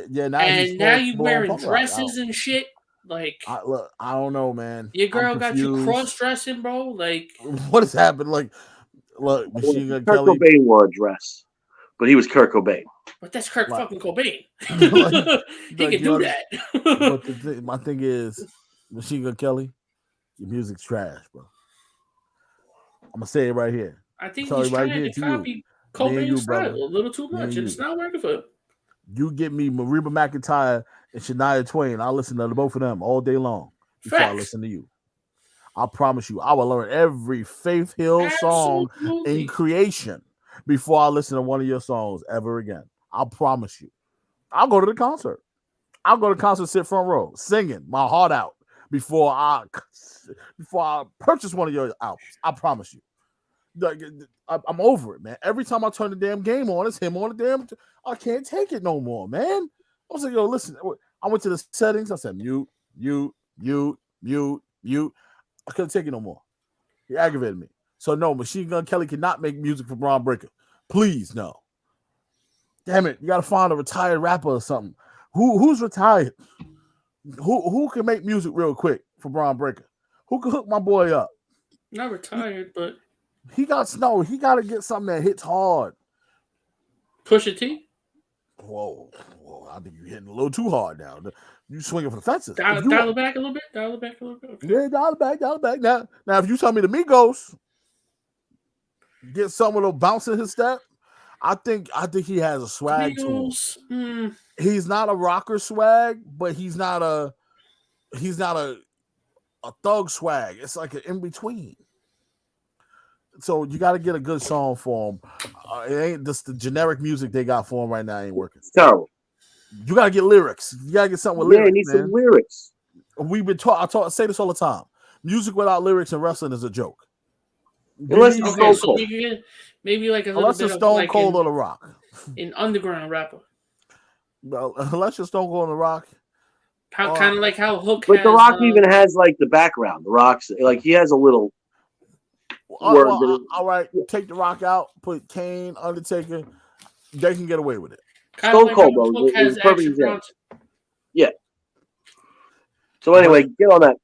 Yeah, now and now you full on wearing punk rock. dresses and shit. Like, Look, I don't know, man. your girl I'm got you confused. cross dressing, bro. Like, What has happened? Like, look, Machine Gun Kurt Kelly. Cobain wore a dress, but he was Kurt Cobain. but that's Kurt Like- fucking Cobain. He like, can do that. But my thing is, Machine Gun Kelly, your music's trash, bro. I'm gonna say it right here. I think Sorry, he's right trying here to to you. copy Me and you, Cobain's style brother. a little too Me and much, and it's you. not working for him. You get me Mariba McIntyre and Shania Twain. I'll listen to both of them all day long before I Facts. listen to you. I promise you, I will learn every Faith Hill song in creation before I listen to one of your songs ever again. I promise you. I'll go to the concert. I'll go to the concert, sit front row, singing my heart out before I purchase one of your albums. I promise you. I'm over it, man. Every time I turn the damn game on, it's him on the damn. I can't take it no more, man. I was like, yo, listen. I went to the settings. I said, mute. I couldn't take it no more. He aggravated me. So no, Machine Gun Kelly cannot make music for Braun Breaker. Please, no. Damn it, you gotta find a retired rapper or something. Who's retired? Who can make music real quick for Braun Breaker? Who can hook my boy up? Not retired, but he got to get something that hits hard. Pusha T. Whoa! I think you're hitting a little too hard now. You swinging for the fences. Dial it back a little bit. Okay. Yeah, dial it back. Now, if you tell me the Migos get some of the bounce in his step, I think he has a swag to him. He's not a rocker swag, but he's not a thug swag. It's like an in between. So you got to get a good song for him. It ain't just the generic music they got for him right now. Ain't working. It's terrible. You got to get lyrics. You got to get something with lyrics. Yeah, need some lyrics. We've been I say this all the time. Music without lyrics in wrestling is a joke. Unless it's Stone Cold. Maybe like a little unless bit it's Stone of Cold or The Rock. An underground rapper. Well, unless you're Stone Cold and The Rock. Kind of like how Hook but has, The Rock even has like the background. The Rock's like he has a little. All right, take The Rock out, put Kane, Undertaker. They can get away with it. Stone Cold, bro. Hook has perfect example. Yeah. So anyway, get on that.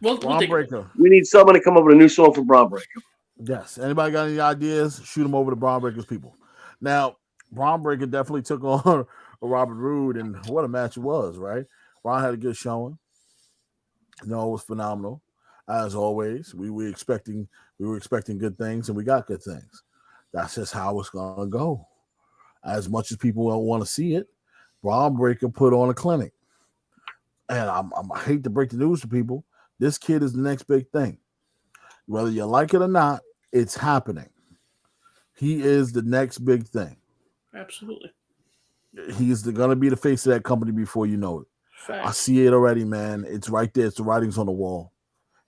Braun Breaker. We need someone to come up with a new song for Braun Breaker. Yes. Anybody got any ideas? Shoot them over to Braun Breaker's people. Now, Braun Breaker definitely took on Robert Roode, and what a match it was, right? Braun had a good showing. No, it was phenomenal. As always, we were expecting good things, and we got good things. That's just how it's gonna go. As much as people don't want to see it, Braun Breaker put on a clinic. And I hate to break the news to people. This kid is the next big thing. Whether you like it or not, it's happening. He is the next big thing. Absolutely. He's going to be the face of that company before you know it. Facts. I see it already, man. It's right there. It's the writings on the wall.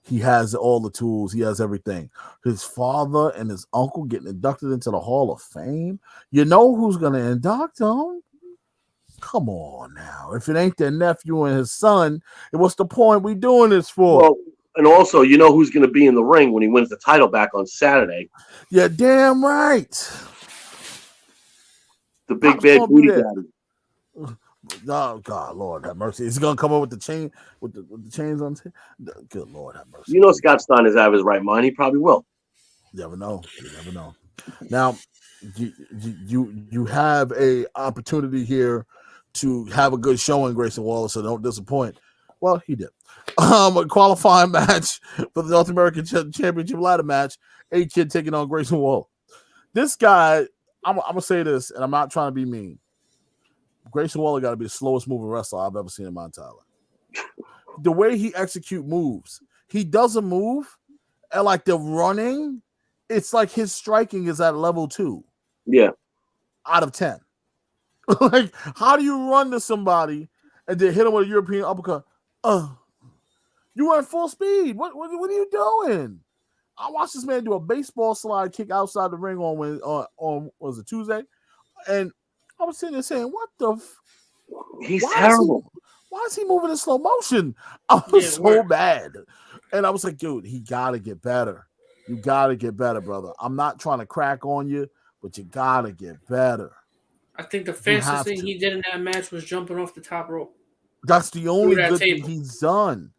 He has all the tools. He has everything. His father and his uncle getting inducted into the Hall of Fame. You know who's going to induct him? Come on now. If it ain't their nephew and his son, what's the point we doing this for? Well, and also, you know who's going to be in the ring when he wins the title back on Saturday? Yeah, damn right. The big bad booty daddy. Oh God, Lord have mercy. Is he gonna come up with the chain with the chains on? Good Lord have mercy. You know Scott Stein is out of his right mind. He probably will. You never know. You never know. Now, you have a opportunity here to have a good showing, Grayson Waller, so don't disappoint. Well, he did. A qualifying match for the North American Championship ladder match. A-Kid taking on Grayson Waller. This guy, I'm gonna say this, and I'm not trying to be mean. Grayson Waller got to be the slowest moving wrestler I've ever seen in my entire life. The way he execute moves, he doesn't move, and like the running, it's like his striking is at level 2. Yeah, out of 10. Like, how do you run to somebody and then hit him with a European uppercut? You were at full speed. What are you doing? I watched this man do a baseball slide kick outside the ring on was it Tuesday, and I was sitting there saying, "What the? He's terrible. Why is he moving in slow motion?" I was so bad, and I was like, "Dude, he gotta get better. You gotta get better, brother. I'm not trying to crack on you, but you gotta get better." I think the fastest thing he did in that match was jumping off the top rope. That's the only good thing he's done.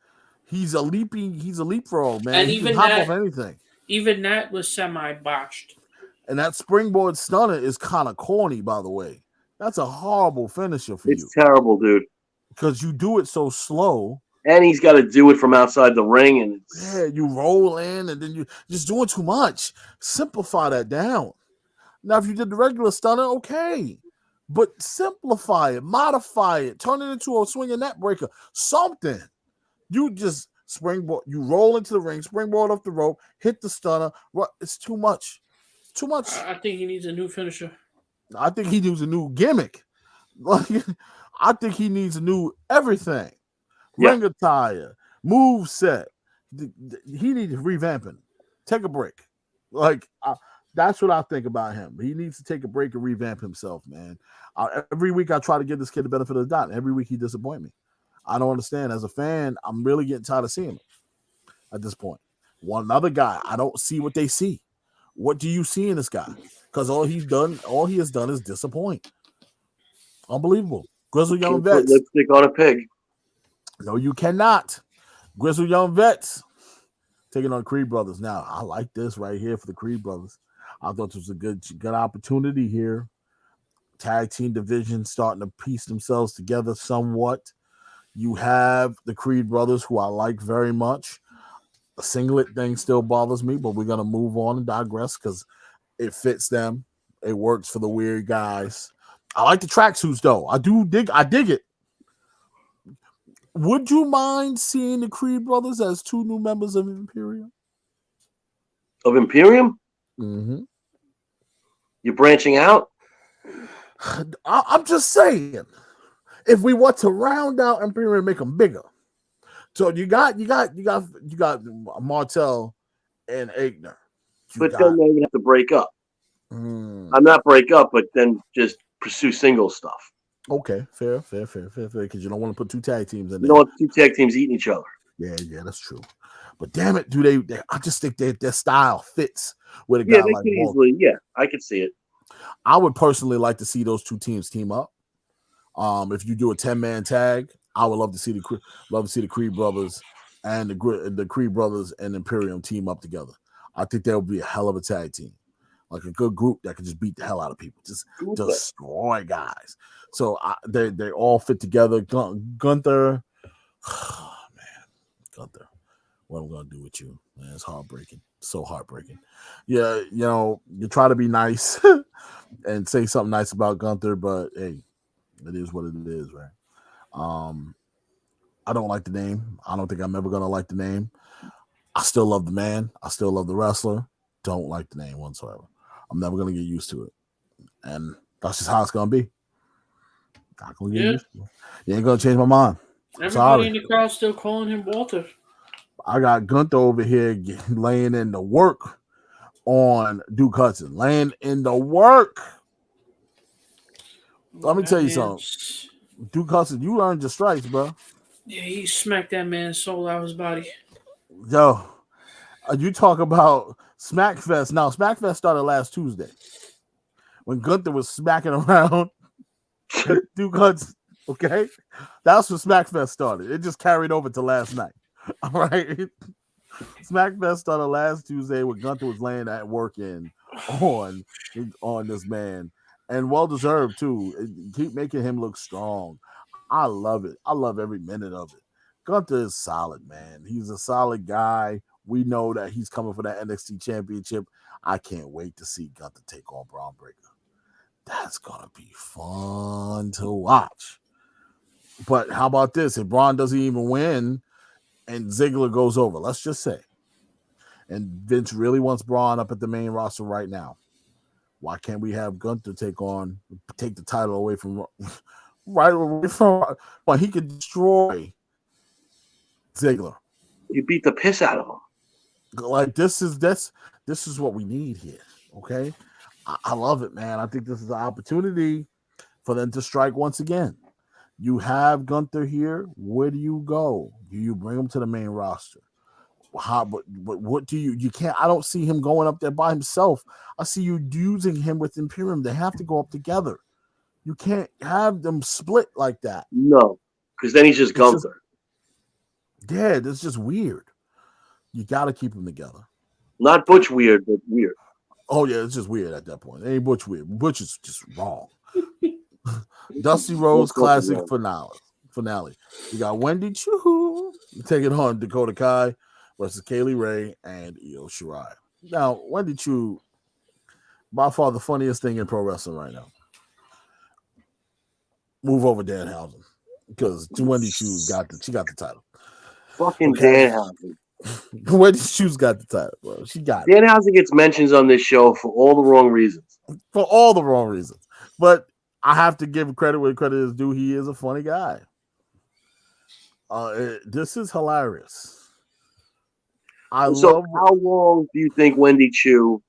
He's a leapfrog, man. And he can hop off anything. Even that was semi-botched. And that springboard stunner is kind of corny, by the way. That's a horrible finisher for you. It's terrible, dude. Because you do it so slow. And he's got to do it from outside the ring. And you roll in and then you just doing too much. Simplify that down. Now, if you did the regular stunner, okay. But simplify it, modify it, turn it into a swinging net breaker. Something. You just springboard, you roll into the ring, springboard off the rope, hit the stunner. It's too much. Too much. I think he needs a new finisher. I think he needs a new gimmick. I think he needs a new everything. Ring attire, move set. He needs revamping. Take a break. That's what I think about him. He needs to take a break and revamp himself, man. Every week I try to give this kid the benefit of the doubt. Every week he disappoints me. I don't understand. As a fan, I'm really getting tired of seeing him at this point. One other guy, I don't see what they see. What do you see in this guy? Because all he has done is disappoint. Unbelievable. Grizzled Young Vets. Put lipstick on a pig. No, you cannot. Grizzled Young Vets taking on Creed Brothers. Now, I like this right here for the Creed Brothers. I thought this was a good opportunity here. Tag team division starting to piece themselves together somewhat. You have the Creed Brothers, who I like very much. The singlet thing still bothers me, but we're going to move on and digress because it fits them. It works for the weird guys. I like the tracksuits, though. I dig it. Would you mind seeing the Creed Brothers as two new members of Imperium? Of Imperium? Mm-hmm. You're branching out? I'm just saying. If we want to round out Imperium and make them bigger. So you got Martel and Aichner. But then they would have to break up. I'm not break up, but then just pursue single stuff. Okay, fair. Because you don't want to put two tag teams in there. You don't want two tag teams eating each other. Yeah, that's true. But damn it, they I just think their style fits with a guy like easily. Yeah, I could see it. I would personally like to see those two teams team up. If you do a 10-man tag, I would love to see the Creed Brothers and the Creed Brothers and Imperium team up together. I think that would be a hell of a tag team, like a good group that could just beat the hell out of people, just destroy guys. So they all fit together. Gunther, oh, man, Gunther, what am I gonna do with you, man? It's heartbreaking, so heartbreaking. Yeah, you try to be nice and say something nice about Gunther, but hey, it is what it is, right? I don't like the name. I don't think I'm ever gonna like the name. I still love the man. I still love the wrestler. Don't like the name whatsoever. I'm never gonna get used to it, and that's just how it's gonna be. Not gonna get used to it. You ain't gonna change my mind. Everybody in the crowd still calling him Walter. I got Gunther over here laying in the work on Duke Hudson. Laying in the work. Let me tell you something. Duke Hudson, you earned your stripes, bro. Yeah, he smacked that man's soul out of his body. Yo, you talk about Smackfest. Now, Smackfest started last Tuesday when Gunther was smacking around Duke Hudson. Okay, that's when Smackfest started. It just carried over to last night. All right, Smackfest started last Tuesday when Gunther was laying that work in on this man, and well deserved too. Keep making him look strong. I love it. I love every minute of it. Gunther is solid, man. He's a solid guy. We know that he's coming for that NXT championship. I can't wait to see Gunther take on Braun Breaker. That's going to be fun to watch. But how about this? If Braun doesn't even win and Ziggler goes over, let's just say, and Vince really wants Braun up at the main roster right now, why can't we have Gunther take the title away from well, he could destroy Ziggler. You beat the piss out of him. Like this is what we need here. Okay, I love it, man. I think this is an opportunity for them to strike once again. You have Gunther here. Where do you go? Do you bring him to the main roster? How? But what do you can't? I don't see him going up there by himself. I see you using him with Imperium. They have to go up together. You can't have them split like that. No, because then he's just Gunther. Yeah, that's just weird. You got to keep them together. Not Butch weird, but weird. Oh yeah, it's just weird at that point. It ain't Butch weird. Butch is just wrong. Dusty Rhodes Classic finale. You got Wendy Choo taking on Dakota Kai versus Kaylee Ray and Io Shirai. Now, Wendy Choo, by far the funniest thing in pro wrestling right now. Move over Danhausen because Wendy Choo's got the title. Fucking Danhausen. Wendy Choo's got the title, bro. She got it. Danhausen gets mentions on this show for all the wrong reasons. For all the wrong reasons. But I have to give credit where credit is due. He is a funny guy. This is hilarious. How long do you think Wendy Choo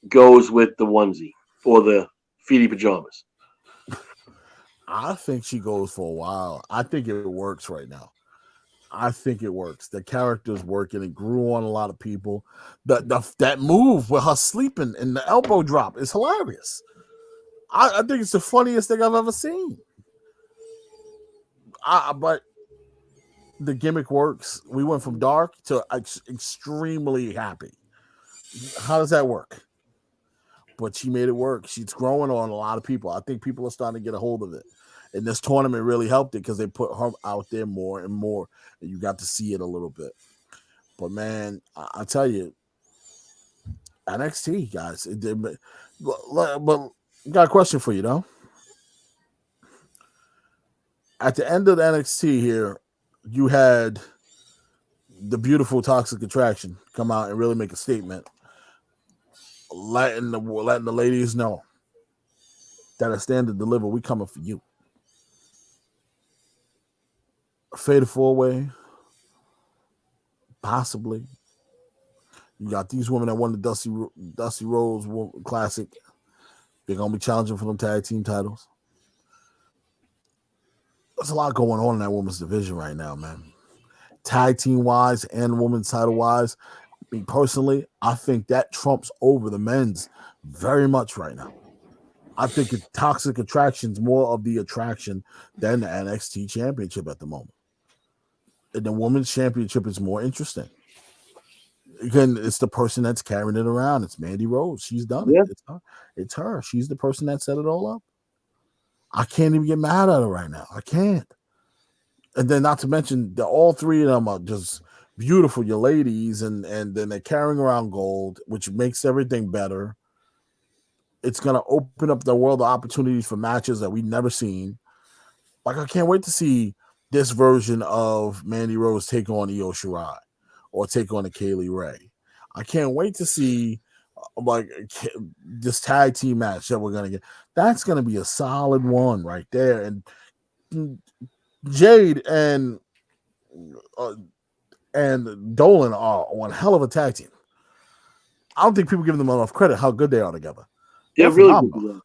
goes with the onesie or the feety pajamas? I think she goes for a while. I think it works right now. I think it works. The character's working. It grew on a lot of people. That move with her sleeping and the elbow drop is hilarious. I think it's the funniest thing I've ever seen. But the gimmick works. We went from dark to extremely happy. How does that work? But she made it work. She's growing on a lot of people. I think people are starting to get a hold of it. And this tournament really helped it because they put her out there more and more. And you got to see it a little bit. But, man, I tell you, NXT, guys. But got a question for you, though. At the end of the NXT here, you had the beautiful Toxic Attraction come out and really make a statement, letting the ladies know that at Stand and Deliver, we coming for you. A Fatal 4-way, possibly. You got these women that won the Dusty Rhodes Classic. They're going to be challenging for them tag team titles. There's a lot going on in that women's division right now, man. Tag team wise and women's title wise. Me personally, I think that trumps over the men's very much right now. I think Toxic Attraction's more of the attraction than the NXT Championship at the moment. And the women's championship is more interesting. Again, it's the person that's carrying it around. It's Mandy Rose. She's done it. Yeah. It's her. She's the person that set it all up. I can't even get mad at her right now. I can't. And then not to mention that all three of them are just beautiful, your ladies, and then they're carrying around gold, which makes everything better. It's going to open up the world of opportunities for matches that we've never seen. Like, I can't wait to see this version of Mandy Rose take on Io Shirai or take on a Kaylee Ray. I can't wait to see this tag team match that we're going to get. That's going to be a solid one right there. And Jade and Dolan are one hell of a tag team. I don't think people give them enough credit how good they are together. They're really good.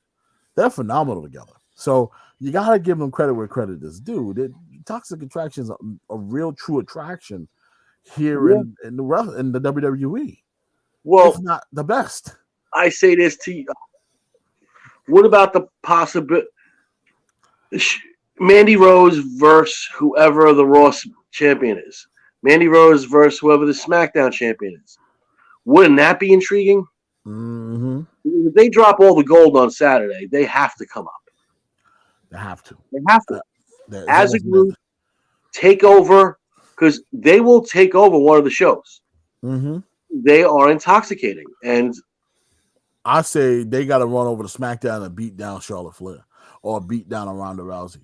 They're phenomenal together. So you got to give them credit where credit is due. Toxic Attraction is a real true attraction here in the WWE. Well, if not the best. I say this to you. What about the possibility? Mandy Rose versus whoever the Raw champion is. Mandy Rose versus whoever the SmackDown champion is. Wouldn't that be intriguing? Mm-hmm. If they drop all the gold on Saturday, they have to come up. They have to. They have to. As a group, take over, because they will take over one of the shows. Mm-hmm. They are intoxicating. And I say they got to run over to SmackDown and beat down Charlotte Flair or beat down Ronda Rousey.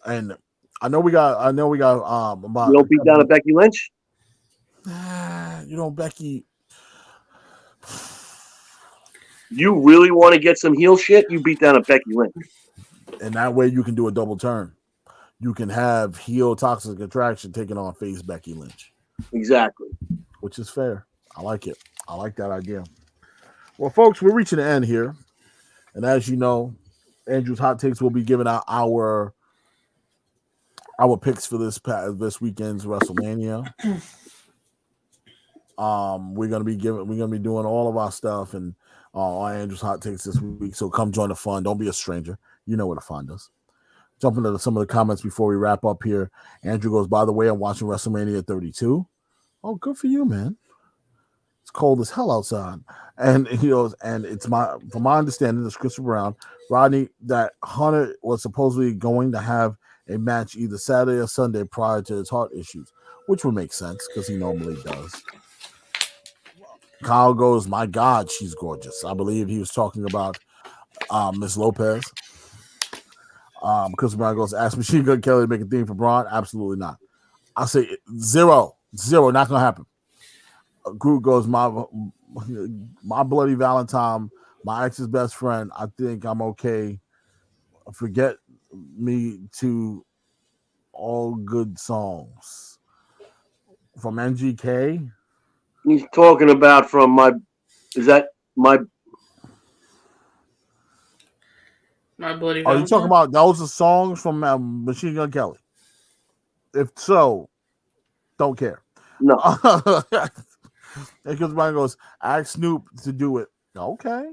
And I know we got about. You don't beat down a Becky Lynch? Becky. You really want to get some heel shit? You beat down a Becky Lynch. And that way you can do a double turn. You can have heel Toxic Attraction taking on face Becky Lynch. Exactly. Which is fair. I like it. I like that idea. Well, folks, we're reaching the end here. And as you know, Andrew's hot takes will be giving out our picks for this weekend's WrestleMania. We're gonna be doing all of our stuff and on Andrew's hot takes this week. So come join the fun. Don't be a stranger. You know where to find us. Jumping into some of the comments before we wrap up here. Andrew goes, by the way, I'm watching WrestleMania 32. Oh, good for you, man. It's cold as hell outside. And and it's from my understanding, this Christopher Brown, Rodney, that Hunter was supposedly going to have a match either Saturday or Sunday prior to his heart issues, which would make sense because he normally does. Kyle goes, my God, she's gorgeous. I believe he was talking about Miss Lopez. Chris Brown goes, ask Machine Gun Kelly to make a theme for Braun. Absolutely not. I say zero, not gonna happen. Groot goes, my bloody Valentine, my ex's best friend. I think I'm okay. Forget me to all good songs from NGK. He's talking about from my bloody Valentine? Are you talking about those are songs from Machine Gun Kelly? If so, don't care. No. Because Brian goes, ask Snoop to do it. Okay.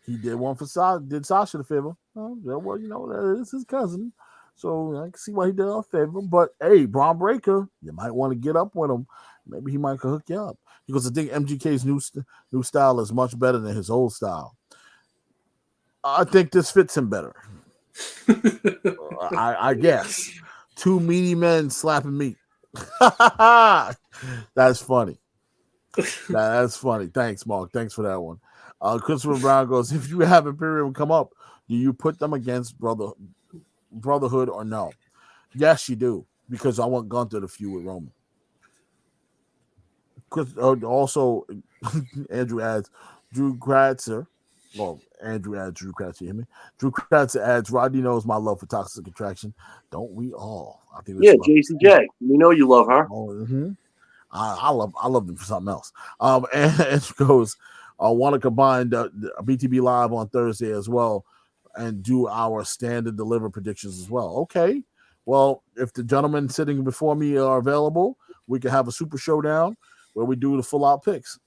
He did one for Sasha the favor. Well, that is his cousin. So I can see why he did a favor. But hey, Braun Breaker, you might want to get up with him. Maybe he might hook you up. Because I think MGK's new style is much better than his old style. I think this fits him better. I guess. Two meaty men slapping meat. That's funny. That's funny. Thanks, Mark. Thanks for that one. Christopher Brown goes, if you have Imperium come up, do you put them against Brotherhood or no? Yes, you do. Because I want Gunther to feud with Roman. Also, Andrew adds, Drew Kratzer. Well, Andrew adds Drew Kratzer. You hear me? Drew Kratzer adds, Rodney knows my love for Toxic Attraction. Don't we all? I think JCJ. We know you love her. Oh, mm-hmm. I love them for something else. And it goes, I want to combine the BTB Live on Thursday as well and do our standard deliver predictions as well. Okay. Well, if the gentlemen sitting before me are available, we can have a super showdown where we do the full out picks.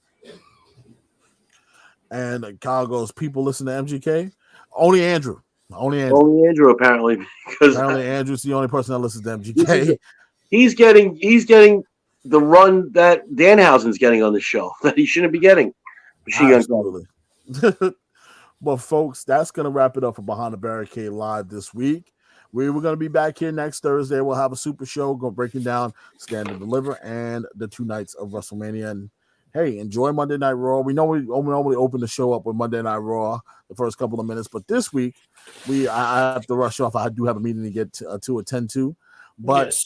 And Kyle goes, people listen to MGK? Only Andrew. Only Andrew, apparently. Because apparently Andrew's the only person that listens to MGK. He's getting the run that Danhausen's getting on the show that he shouldn't be getting. Absolutely. Well, folks, that's going to wrap it up for Behind the Barricade Live this week. We're going to be back here next Thursday. We'll have a super show breaking down Stand and Deliver and the 2 nights of WrestleMania. And hey, enjoy Monday Night Raw. We know we normally open the show up with Monday Night Raw the first couple of minutes, but this week I have to rush off. I do have a meeting to get to attend to. But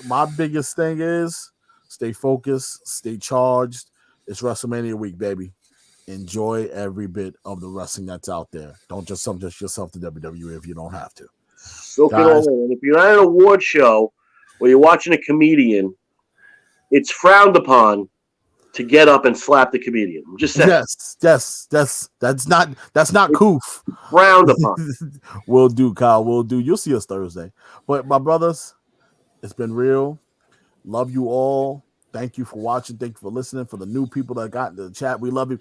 My biggest thing is stay focused, stay charged. It's WrestleMania week, baby. Enjoy every bit of the wrestling that's out there. Don't just subject yourself to WWE if you don't have to. Soak it all in. And if you're at an award show where you're watching a comedian, it's frowned upon to get up and slap the comedian. I'm just saying. Yes. That's not coof. Frowned upon. Will do, Kyle. Will do. You'll see us Thursday. But my brothers, it's been real. Love you all. Thank you for watching. Thank you for listening. For the new people that got into the chat, we love you.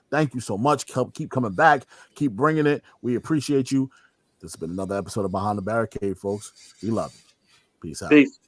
Thank you so much. Keep coming back. Keep bringing it. We appreciate you. This has been another episode of Behind the Barricade, folks. We love you. Peace out. Peace.